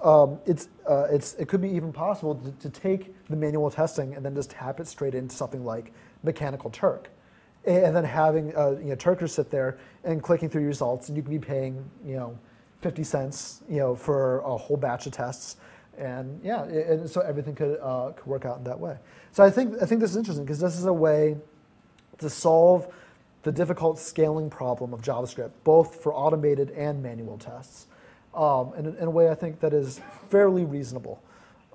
it could be even possible to take the manual testing and then just tap it straight into something like Mechanical Turk, and then having Turkers sit there and clicking through your results, and you can be paying 50 cents for a whole batch of tests, and and so everything could work out in that way. So I think this is interesting because this is a way to solve the difficult scaling problem of JavaScript, both for automated and manual tests. In a way I think that is fairly reasonable.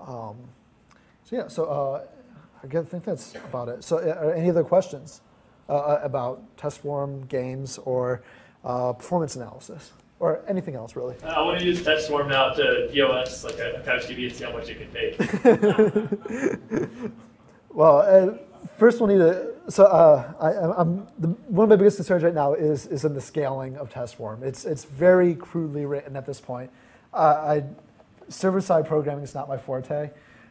I think that's about it. So any other questions about test swarm, games, or performance analysis, or anything else really? I want to use test swarm now to DOS like a CouchDB and see how much it can take. Well, first we'll need to, one of my biggest concerns right now is in the scaling of test swarm. It's very crudely written at this point. Server-side programming is not my forte,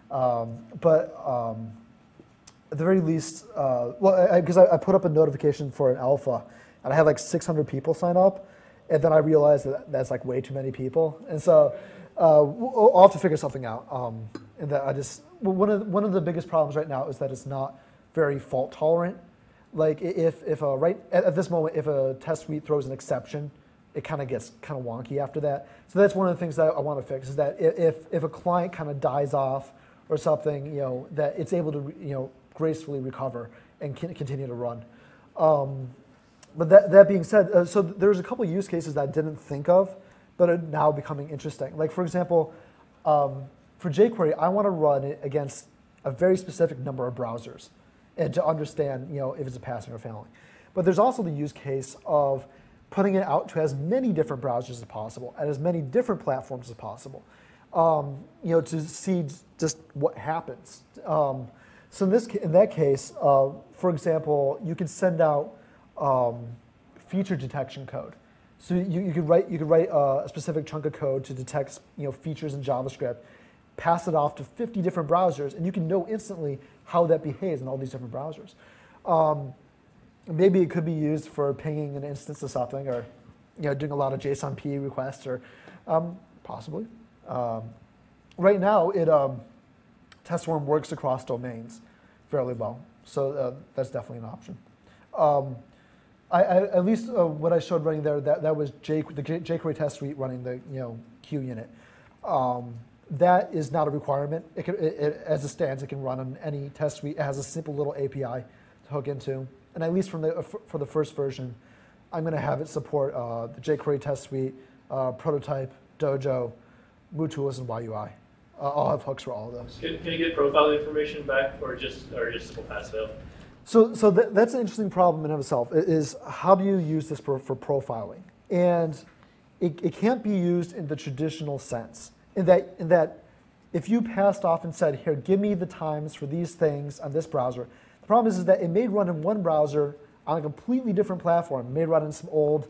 but at the very least, because I put up a notification for an alpha, and I had like 600 people sign up, and then I realized that that's like way too many people, and so I'll have to figure something out. And that one of the biggest problems right now is that it's not very fault tolerant. like if right at this moment, if a test suite throws an exception, it kind of gets kind of wonky after that. So that's one of the things that I want to fix, is that if a client kind of dies off or something, that it's able to gracefully recover and continue to run. But that being said, so there's a couple of use cases that I didn't think of, but are now becoming interesting. Like for example, for jQuery, I want to run it against a very specific number of browsers, and to understand if it's a passing or failing. But there's also the use case of putting it out to as many different browsers as possible, at as many different platforms as possible, to see just what happens. So in that case, for example, you could send out feature detection code. So you could write a specific chunk of code to detect features in JavaScript, pass it off to 50 different browsers, and you can know instantly how that behaves in all these different browsers. Maybe it could be used for pinging an instance of something, or doing a lot of JSON-P requests, or possibly. Right now, TestWorm works across domains fairly well, so that's definitely an option. At least what I showed running there, that was the jQuery test suite running the Q unit. That is not a requirement. As it stands, it can run on any test suite. It has a simple little API to hook into. And at least for the first version, I'm going to have it support the jQuery test suite, Prototype, Dojo, MooTools, and YUI. I'll have hooks for all of those. Can you get profile information back, or just simple pass-fail? So that's an interesting problem in of itself, is how do you use this for profiling? And it can't be used in the traditional sense, in that if you passed off and said, here, give me the times for these things on this browser, the problem is that it may run in one browser on a completely different platform. It may run in some old,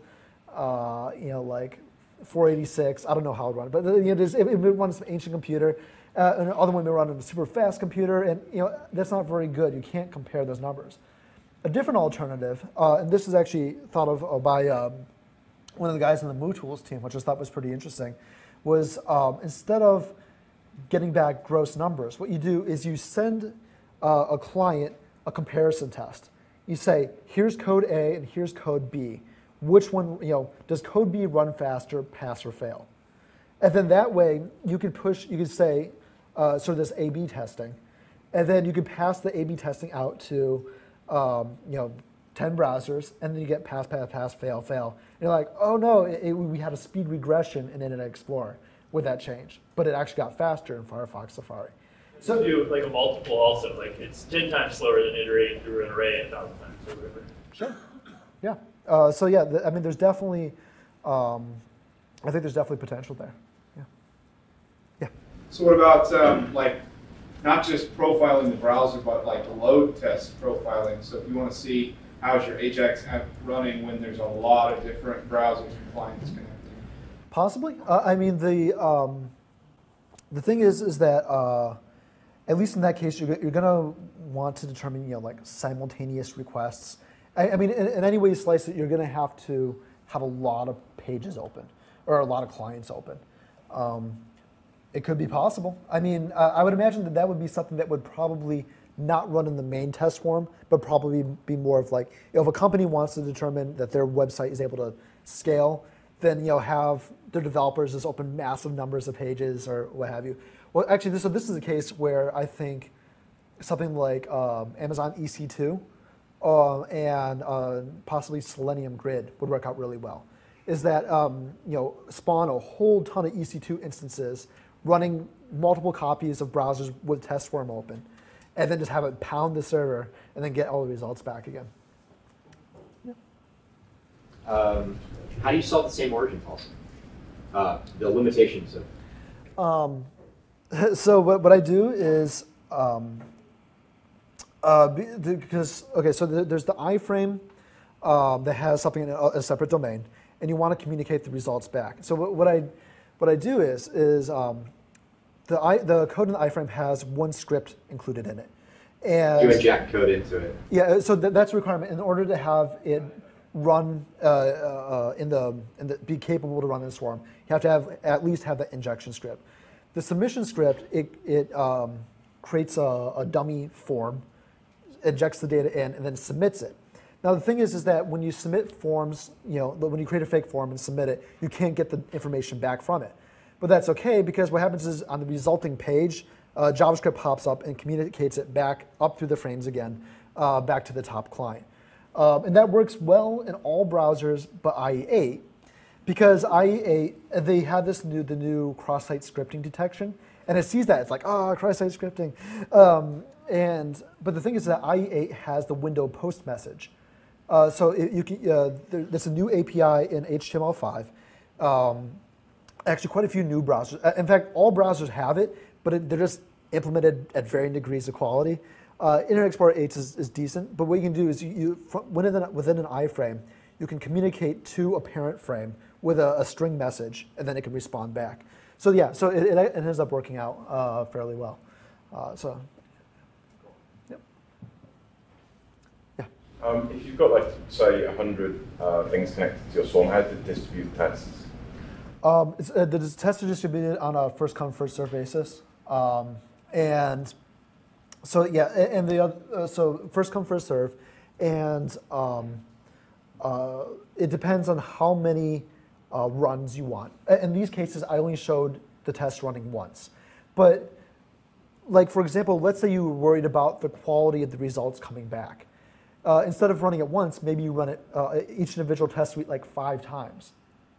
like 486, I don't know how it runs, but it may run on some ancient computer. And another one may run on a super fast computer, and that's not very good. You can't compare those numbers. A different alternative, and this is actually thought of by one of the guys in the MooTools team, which I thought was pretty interesting, was instead of getting back gross numbers, what you do is you send a client a comparison test. You say, here's code A and here's code B. Which one, does code B run faster, pass or fail? And then that way, you could say, sort of this A/B testing, and then you could pass the A/B testing out to 10 browsers, and then you get pass, pass, pass, fail, fail. And you're like, oh no, we had a speed regression in Internet Explorer with that change, but it actually got faster in Firefox Safari. So do like a multiple also, like it's 10 times slower than iterating through an array 1,000 times or whatever. Sure. Yeah. So yeah, I mean, there's definitely, I think there's definitely potential there. Yeah. So what about like not just profiling the browser, but like the load test profiling? So if you want to see how's your Ajax app running when there's a lot of different browsers and clients connecting. Possibly. I mean, the thing is that at least in that case, you're going to want to determine like simultaneous requests. I mean, in any way you slice it, you're going to have a lot of pages open or a lot of clients open. It could be possible. I mean, I would imagine that would be something that would probably not run in the main test form, but probably be more of like, if a company wants to determine that their website is able to scale, then have their developers just open massive numbers of pages or what have you. Well, actually, this is a case where I think something like Amazon EC2 and possibly Selenium Grid would work out really well. Is that spawn a whole ton of EC2 instances running multiple copies of browsers with test form open, and then just have it pound the server and then get all the results back again. Yeah. How do you solve the same origin policy? The limitations of. So what I do is because so there's the iframe that has something in a separate domain, and you want to communicate the results back. So what I do is the code in the iframe has one script included in it, and you inject code into it. Yeah, so that's a requirement in order to have it run be capable to run in Swarm. You have to at least have the injection script. The submission script it creates a dummy form, injects the data in, and then submits it. Now the thing is that when you submit forms, when you create a fake form and submit it, you can't get the information back from it. But that's okay, because what happens is on the resulting page, JavaScript pops up and communicates it back up through the frames again, back to the top client. And that works well in all browsers but IE8, because IE8, they have the new cross-site scripting detection, and it sees that. It's like, cross-site scripting. But the thing is that IE8 has the window post message. So there's a new API in HTML5. Actually, quite a few new browsers. In fact, all browsers have it, but they're just implemented at varying degrees of quality. Internet Explorer 8 is decent, but what you can do is within an iframe, you can communicate to a parent frame with a string message, and then it can respond back. So yeah, so it ends up working out fairly well. Yep. Yeah. If you've got, like, say, 100 things connected to your swarm, how to distribute tests? The tests are distributed on a first-come, first-served basis. And so, yeah, and so first-come, first-serve. And it depends on how many runs you want. In these cases, I only showed the test running once. But, like, for example, let's say you were worried about the quality of the results coming back. Instead of running it once, maybe you run it each individual test suite like 5 times.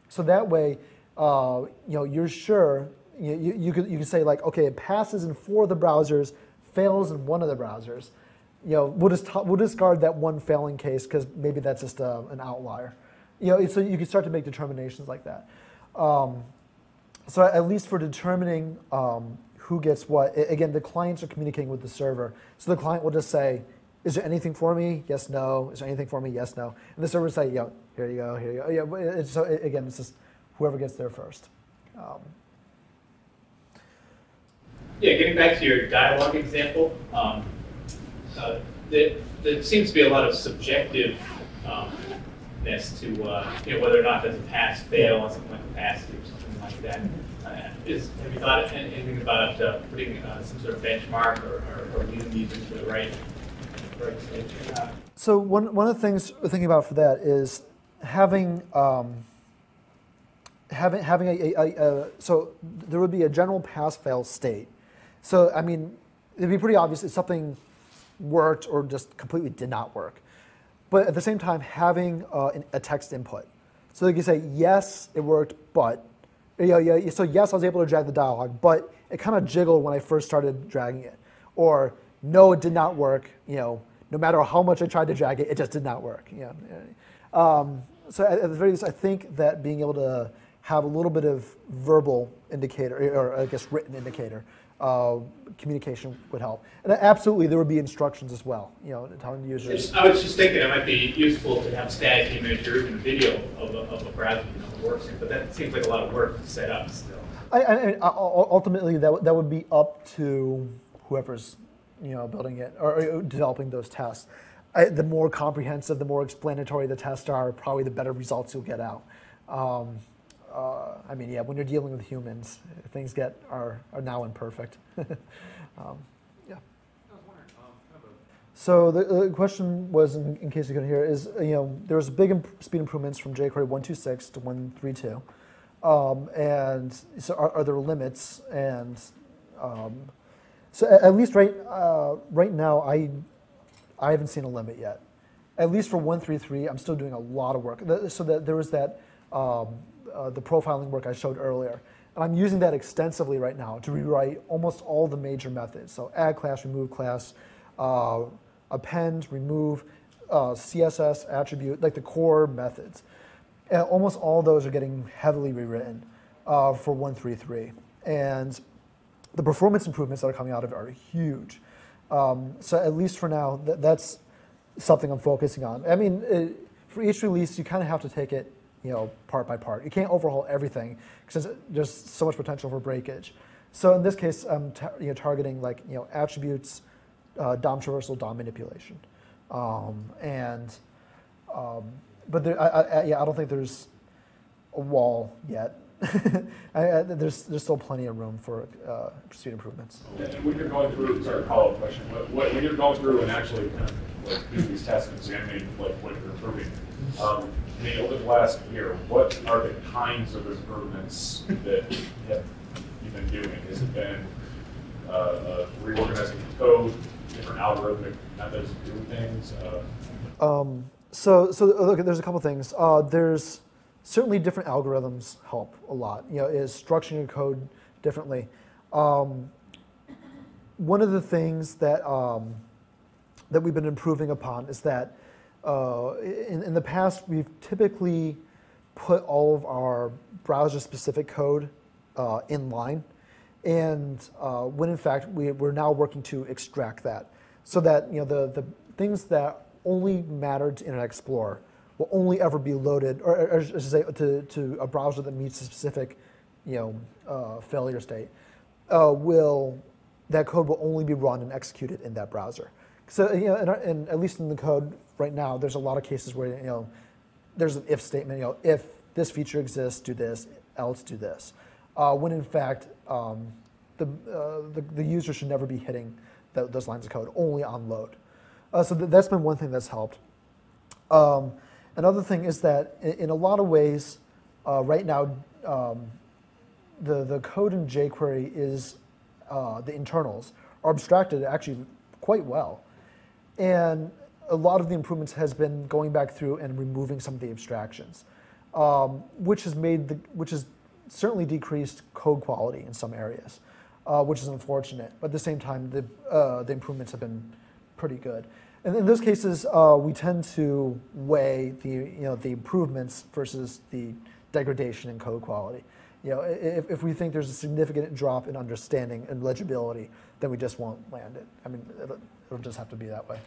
So that way, you're sure you can say, like, okay, it passes in 4 of the browsers, fails in 1 of the browsers. We'll discard that one failing case because maybe that's just an outlier. So you can start to make determinations like that. So at least for determining who gets what, again, the clients are communicating with the server. So the client will just say, is there anything for me? Yes, no. Is there anything for me? Yes, no. And the server will say, here you go, here you go. Yeah, so again, it's just whoever gets there first. Getting back to your dialogue example, there seems to be a lot of subjectiveness to whether or not there's a pass fail on something like capacity or something like that. Have you thought anything about putting some sort of benchmark or leading users to the right stage? So one of the things we're thinking about for that is having so there would be a general pass-fail state. So I mean, it'd be pretty obvious if something worked or just completely did not work. But at the same time, having a text input. So you can say, yes, it worked, but, so yes, I was able to drag the dialog, but it kind of jiggled when I first started dragging it. Or, no, it did not work, no matter how much I tried to drag it, it just did not work. So at the very least, I think that being able to have a little bit of verbal indicator, or I guess written indicator, communication would help. And absolutely, there would be instructions as well, telling the users. I was just thinking it might be useful to have a static image or even a video of a browser that works, but that seems like a lot of work to set up still. Ultimately, that would be up to whoever's building it or developing those tests. The more comprehensive, the more explanatory the tests are, probably the better results you'll get out. When you're dealing with humans, things are now imperfect. So the question was, in case you couldn't hear, is there was big speed improvements from jQuery 1.2.6 to 1.3.2, and so are there limits? And so at least right now, I haven't seen a limit yet. At least for 1.3.3, I'm still doing a lot of work. So that there was that. The profiling work I showed earlier. And I'm using that extensively right now to rewrite almost all the major methods. So add class, remove class, append, remove, CSS, attribute, like the core methods. And almost all those are getting heavily rewritten for 1.3.3. And the performance improvements that are coming out of it are huge. So at least for now, that's something I'm focusing on. I mean, for each release, you kind of have to take it part by part. You can't overhaul everything because there's so much potential for breakage. So in this case, I'm targeting like attributes, DOM traversal, DOM manipulation, but I don't think there's a wall yet. There's still plenty of room for speed improvements. And when you're going through, sorry, follow-up question. When you're going through and actually kind of like doing these tests and examining like what you're improving. I mean, over the last year, what are the kinds of improvements that you've been doing? Has it been reorganizing the code, different algorithmic methods of doing things? So look, there's a couple things. There's certainly different algorithms help a lot. Is structuring your code differently. One of the things that that we've been improving upon is that in the past we've typically put all of our browser-specific code in line, and when in fact we're now working to extract that, so that the things that only matter to Internet Explorer will only ever be loaded, or I should say, to a browser that meets a specific, failure state. That code will only be run and executed in that browser. So and at least in the code right now, there's a lot of cases where there's an if statement. If this feature exists, do this, else do this. When in fact the user should never be hitting those lines of code, only on load. So that's been one thing that's helped. Another thing is that in a lot of ways, right now, the code in jQuery is, the internals are abstracted actually quite well. And a lot of the improvements has been going back through and removing some of the abstractions, which has certainly decreased code quality in some areas, which is unfortunate. But at the same time, the improvements have been pretty good. And in those cases, we tend to weigh the improvements versus the degradation in code quality. If we think there's a significant drop in understanding and legibility, then we just won't land it. I mean, it'll just have to be that way.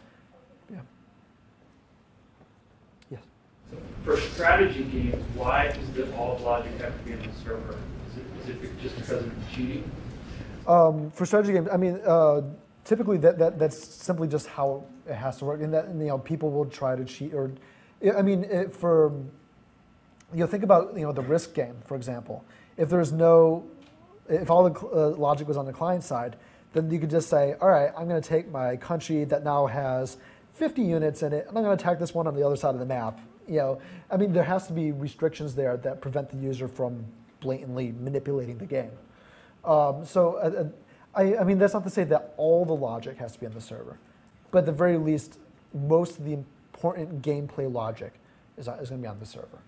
Yeah. Yes. So for strategy games, why does the all logic have to be on the server? Is it just because of cheating? For strategy games, I mean, typically that's simply just how it has to work, and that people will try to cheat, or I mean, think about the Risk game, for example. If all the logic was on the client side, then you could just say, all right, I'm going to take my country that now has 50 units in it, and I'm going to attack this one on the other side of the map. I mean, there has to be restrictions there that prevent the user from blatantly manipulating the game. I mean, that's not to say that all the logic has to be on the server, but at the very least, most of the important gameplay logic is going to be on the server.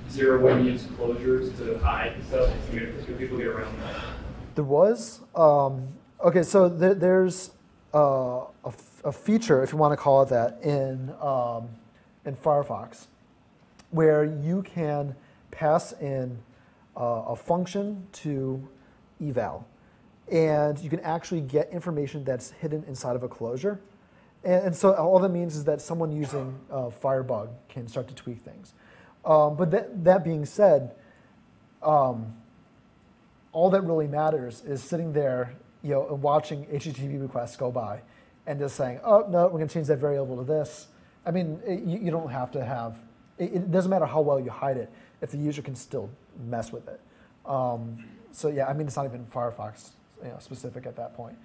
Is there a way to use closures to hide stuff so people get around that? There was. Okay, so there's a feature, if you want to call it that, in Firefox, where you can pass in a function to eval, and you can actually get information that's hidden inside of a closure. And so all that means is that someone using Firebug can start to tweak things. But that being said, all that really matters is sitting there, and watching HTTP requests go by, and just saying, "Oh no, we're going to change that variable to this." I mean, you don't have to have. It doesn't matter how well you hide it if the user can still mess with it. So yeah, I mean, it's not even Firefox specific at that point.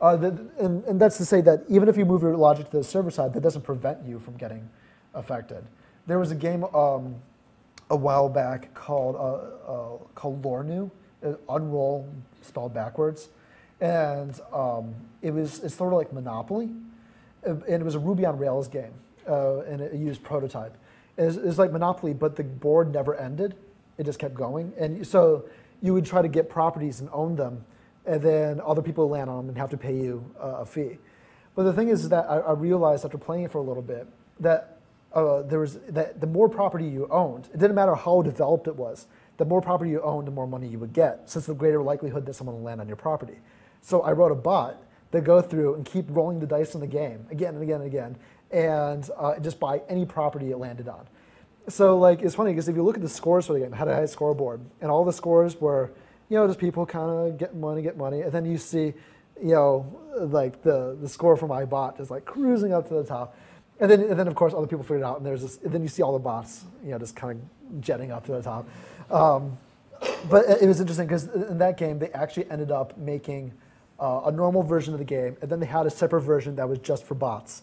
And that's to say that even if you move your logic to the server side, that doesn't prevent you from getting affected. There was a game a while back called Lornu, Unroll spelled backwards, and it's sort of like Monopoly, and it was a Ruby on Rails game, and it used prototype. It's like Monopoly, but the board never ended; it just kept going, and so you would try to get properties and own them, and then other people would land on them and have to pay you a fee. But the thing is that I realized after playing it for a little bit that the more property you owned, it didn't matter how developed it was, the more property you owned, the more money you would get, since the greater likelihood that someone will land on your property. So I wrote a bot that go through and keep rolling the dice in the game again and again and again, and just buy any property it landed on. So it's funny because if you look at the scores for the game, it had a high scoreboard, and all the scores were, just people kind of get money, and then you see, like the score for my bot is like cruising up to the top. And then of course other people figured it out, and and then you see all the bots, just kind of jetting up to the top. But it was interesting because in that game they actually ended up making a normal version of the game, and then they had a separate version that was just for bots.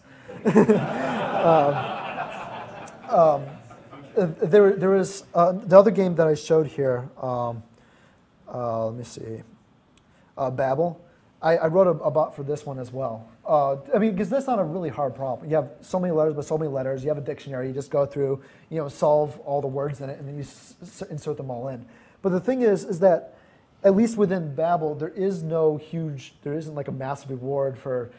There is the other game that I showed here. Let me see. Babel. I wrote a bot for this one as well. I mean, because that's not a really hard problem. You have so many letters, but so many letters. You have a dictionary. You just go through, solve all the words in it, and then you insert them all in. But the thing is that at least within Babel, there isn't like a massive reward for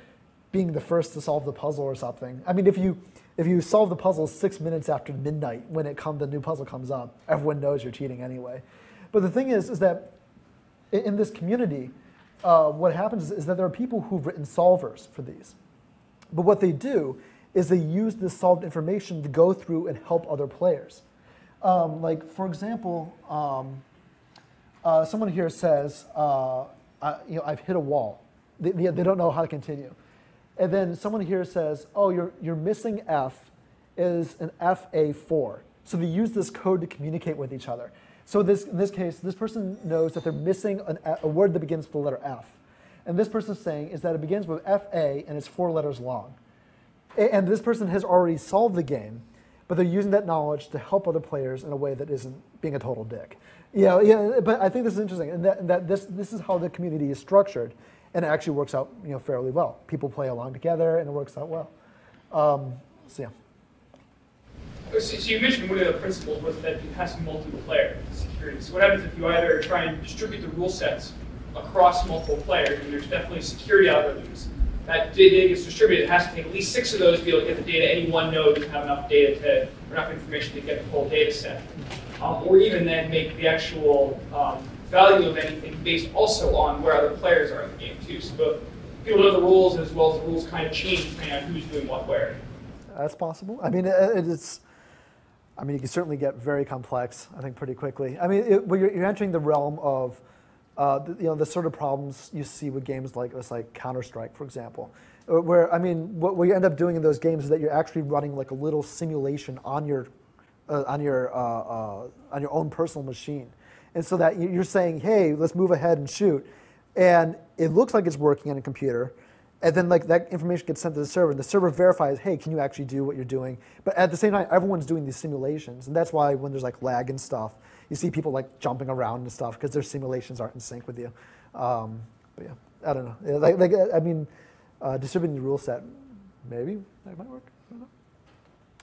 being the first to solve the puzzle or something. I mean, if you solve the puzzle 6 minutes after midnight when the new puzzle comes up, everyone knows you're cheating anyway. But the thing is that in this community, what happens is that there are people who've written solvers for these. But what they do is they use this solved information to go through and help other players. Like, for example, someone here says, I've hit a wall. They don't know how to continue. And then someone here says, oh, you're missing F is an FA4. So they use this code to communicate with each other. So in this case, this person knows that they're missing a word that begins with the letter F. And this person's saying is that it begins with FA and it's 4 letters long. And this person has already solved the game, but they're using that knowledge to help other players in a way that isn't being a total dick. Yeah, but I think this is interesting, and that this is how the community is structured, and it actually works out fairly well. People play along together, and it works out well. So yeah. So you mentioned one of the principles was that it has multiplayer security. So what happens if you either try and distribute the rule sets across multiple players, and there's definitely security algorithms. That data gets distributed, it has to take at least 6 of those to be able to get the data. Any one node doesn't have enough data or enough information to get the whole data set. Or even then make the actual value of anything based also on where other players are in the game too. So both people know the rules as well as the rules kind of change depending on who's doing what where. That's possible. I mean, you can certainly get very complex, I think, pretty quickly. I mean, you're entering the realm of the sort of problems you see with games like Counter-Strike, for example, where what you end up doing in those games is that you're actually running like a little simulation on your own personal machine, and so that you're saying, hey, let's move ahead and shoot, and it looks like it's working on a computer. And then that information gets sent to the server, and the server verifies, hey, can you actually do what you're doing? But at the same time, everyone's doing these simulations, and that's why when there's lag and stuff, you see people jumping around and stuff because their simulations aren't in sync with you. But yeah, I don't know. Distributing the rule set, maybe that might work. I don't know.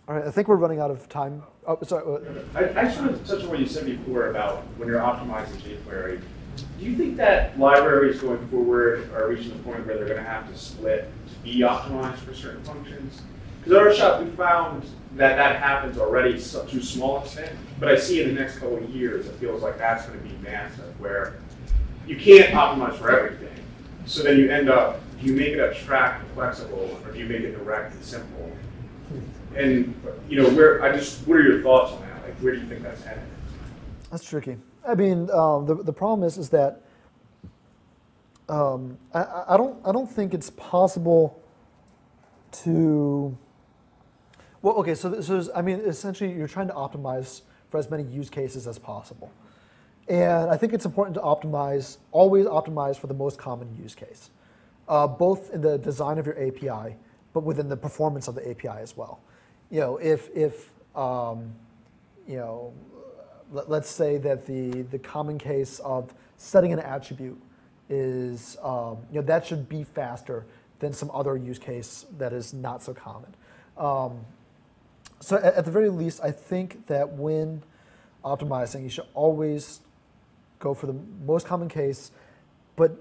All right, I think we're running out of time. Oh, sorry. I just wanted to touch on what you said before about when you're optimizing jQuery. Do you think that libraries going forward are reaching the point where they're going to have to split to be optimized for certain functions? Because at our shop, we found that happens already to a small extent, but I see in the next couple of years, it feels like that's going to be massive, where you can't optimize for everything. So then you end up, do you make it abstract and flexible, or do you make it direct and simple? And what are your thoughts on that? Like, where do you think that's headed? That's tricky. I mean, the problem is that I don't think it's possible to. Well, okay, so essentially you're trying to optimize for as many use cases as possible, and I think it's important to always optimize for the most common use case, both in the design of your API, but within the performance of the API as well. Let's say that the common case of setting an attribute is, that should be faster than some other use case that is not so common. So at the very least, I think that when optimizing, you should always go for the most common case, but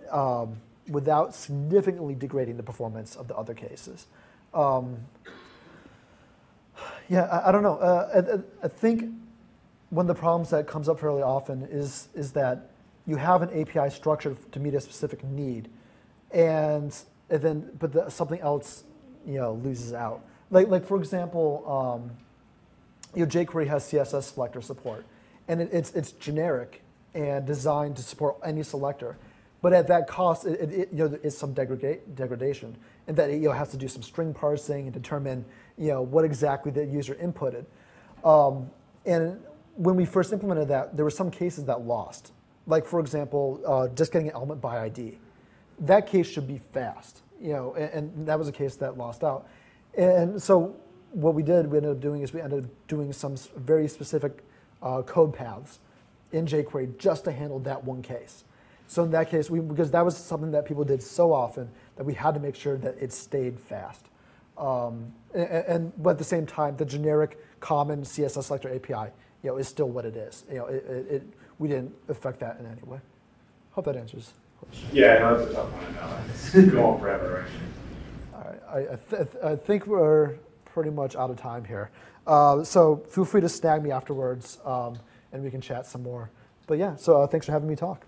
without significantly degrading the performance of the other cases. I don't know. I think one of the problems that comes up fairly often is that you have an API structured to meet a specific need, but something else loses out. Like for example, jQuery has CSS selector support, and it's generic and designed to support any selector, but at that cost, it's some degradation, and that it has to do some string parsing and determine what exactly the user inputted, and when we first implemented that, there were some cases that lost. Like, for example, just getting an element by ID. That case should be fast, and that was a case that lost out. And so what we ended up doing is we ended up doing some very specific code paths in jQuery just to handle that one case. So in that case, because that was something that people did so often that we had to make sure that it stayed fast. But at the same time, the generic common CSS selector API, is still what it is. We didn't affect that in any way. Hope that answers the question. Yeah, no, that's a tough one. I know. It's going on forever, right? All right, I think we're pretty much out of time here. So feel free to snag me afterwards, and we can chat some more. But yeah, so thanks for having me talk.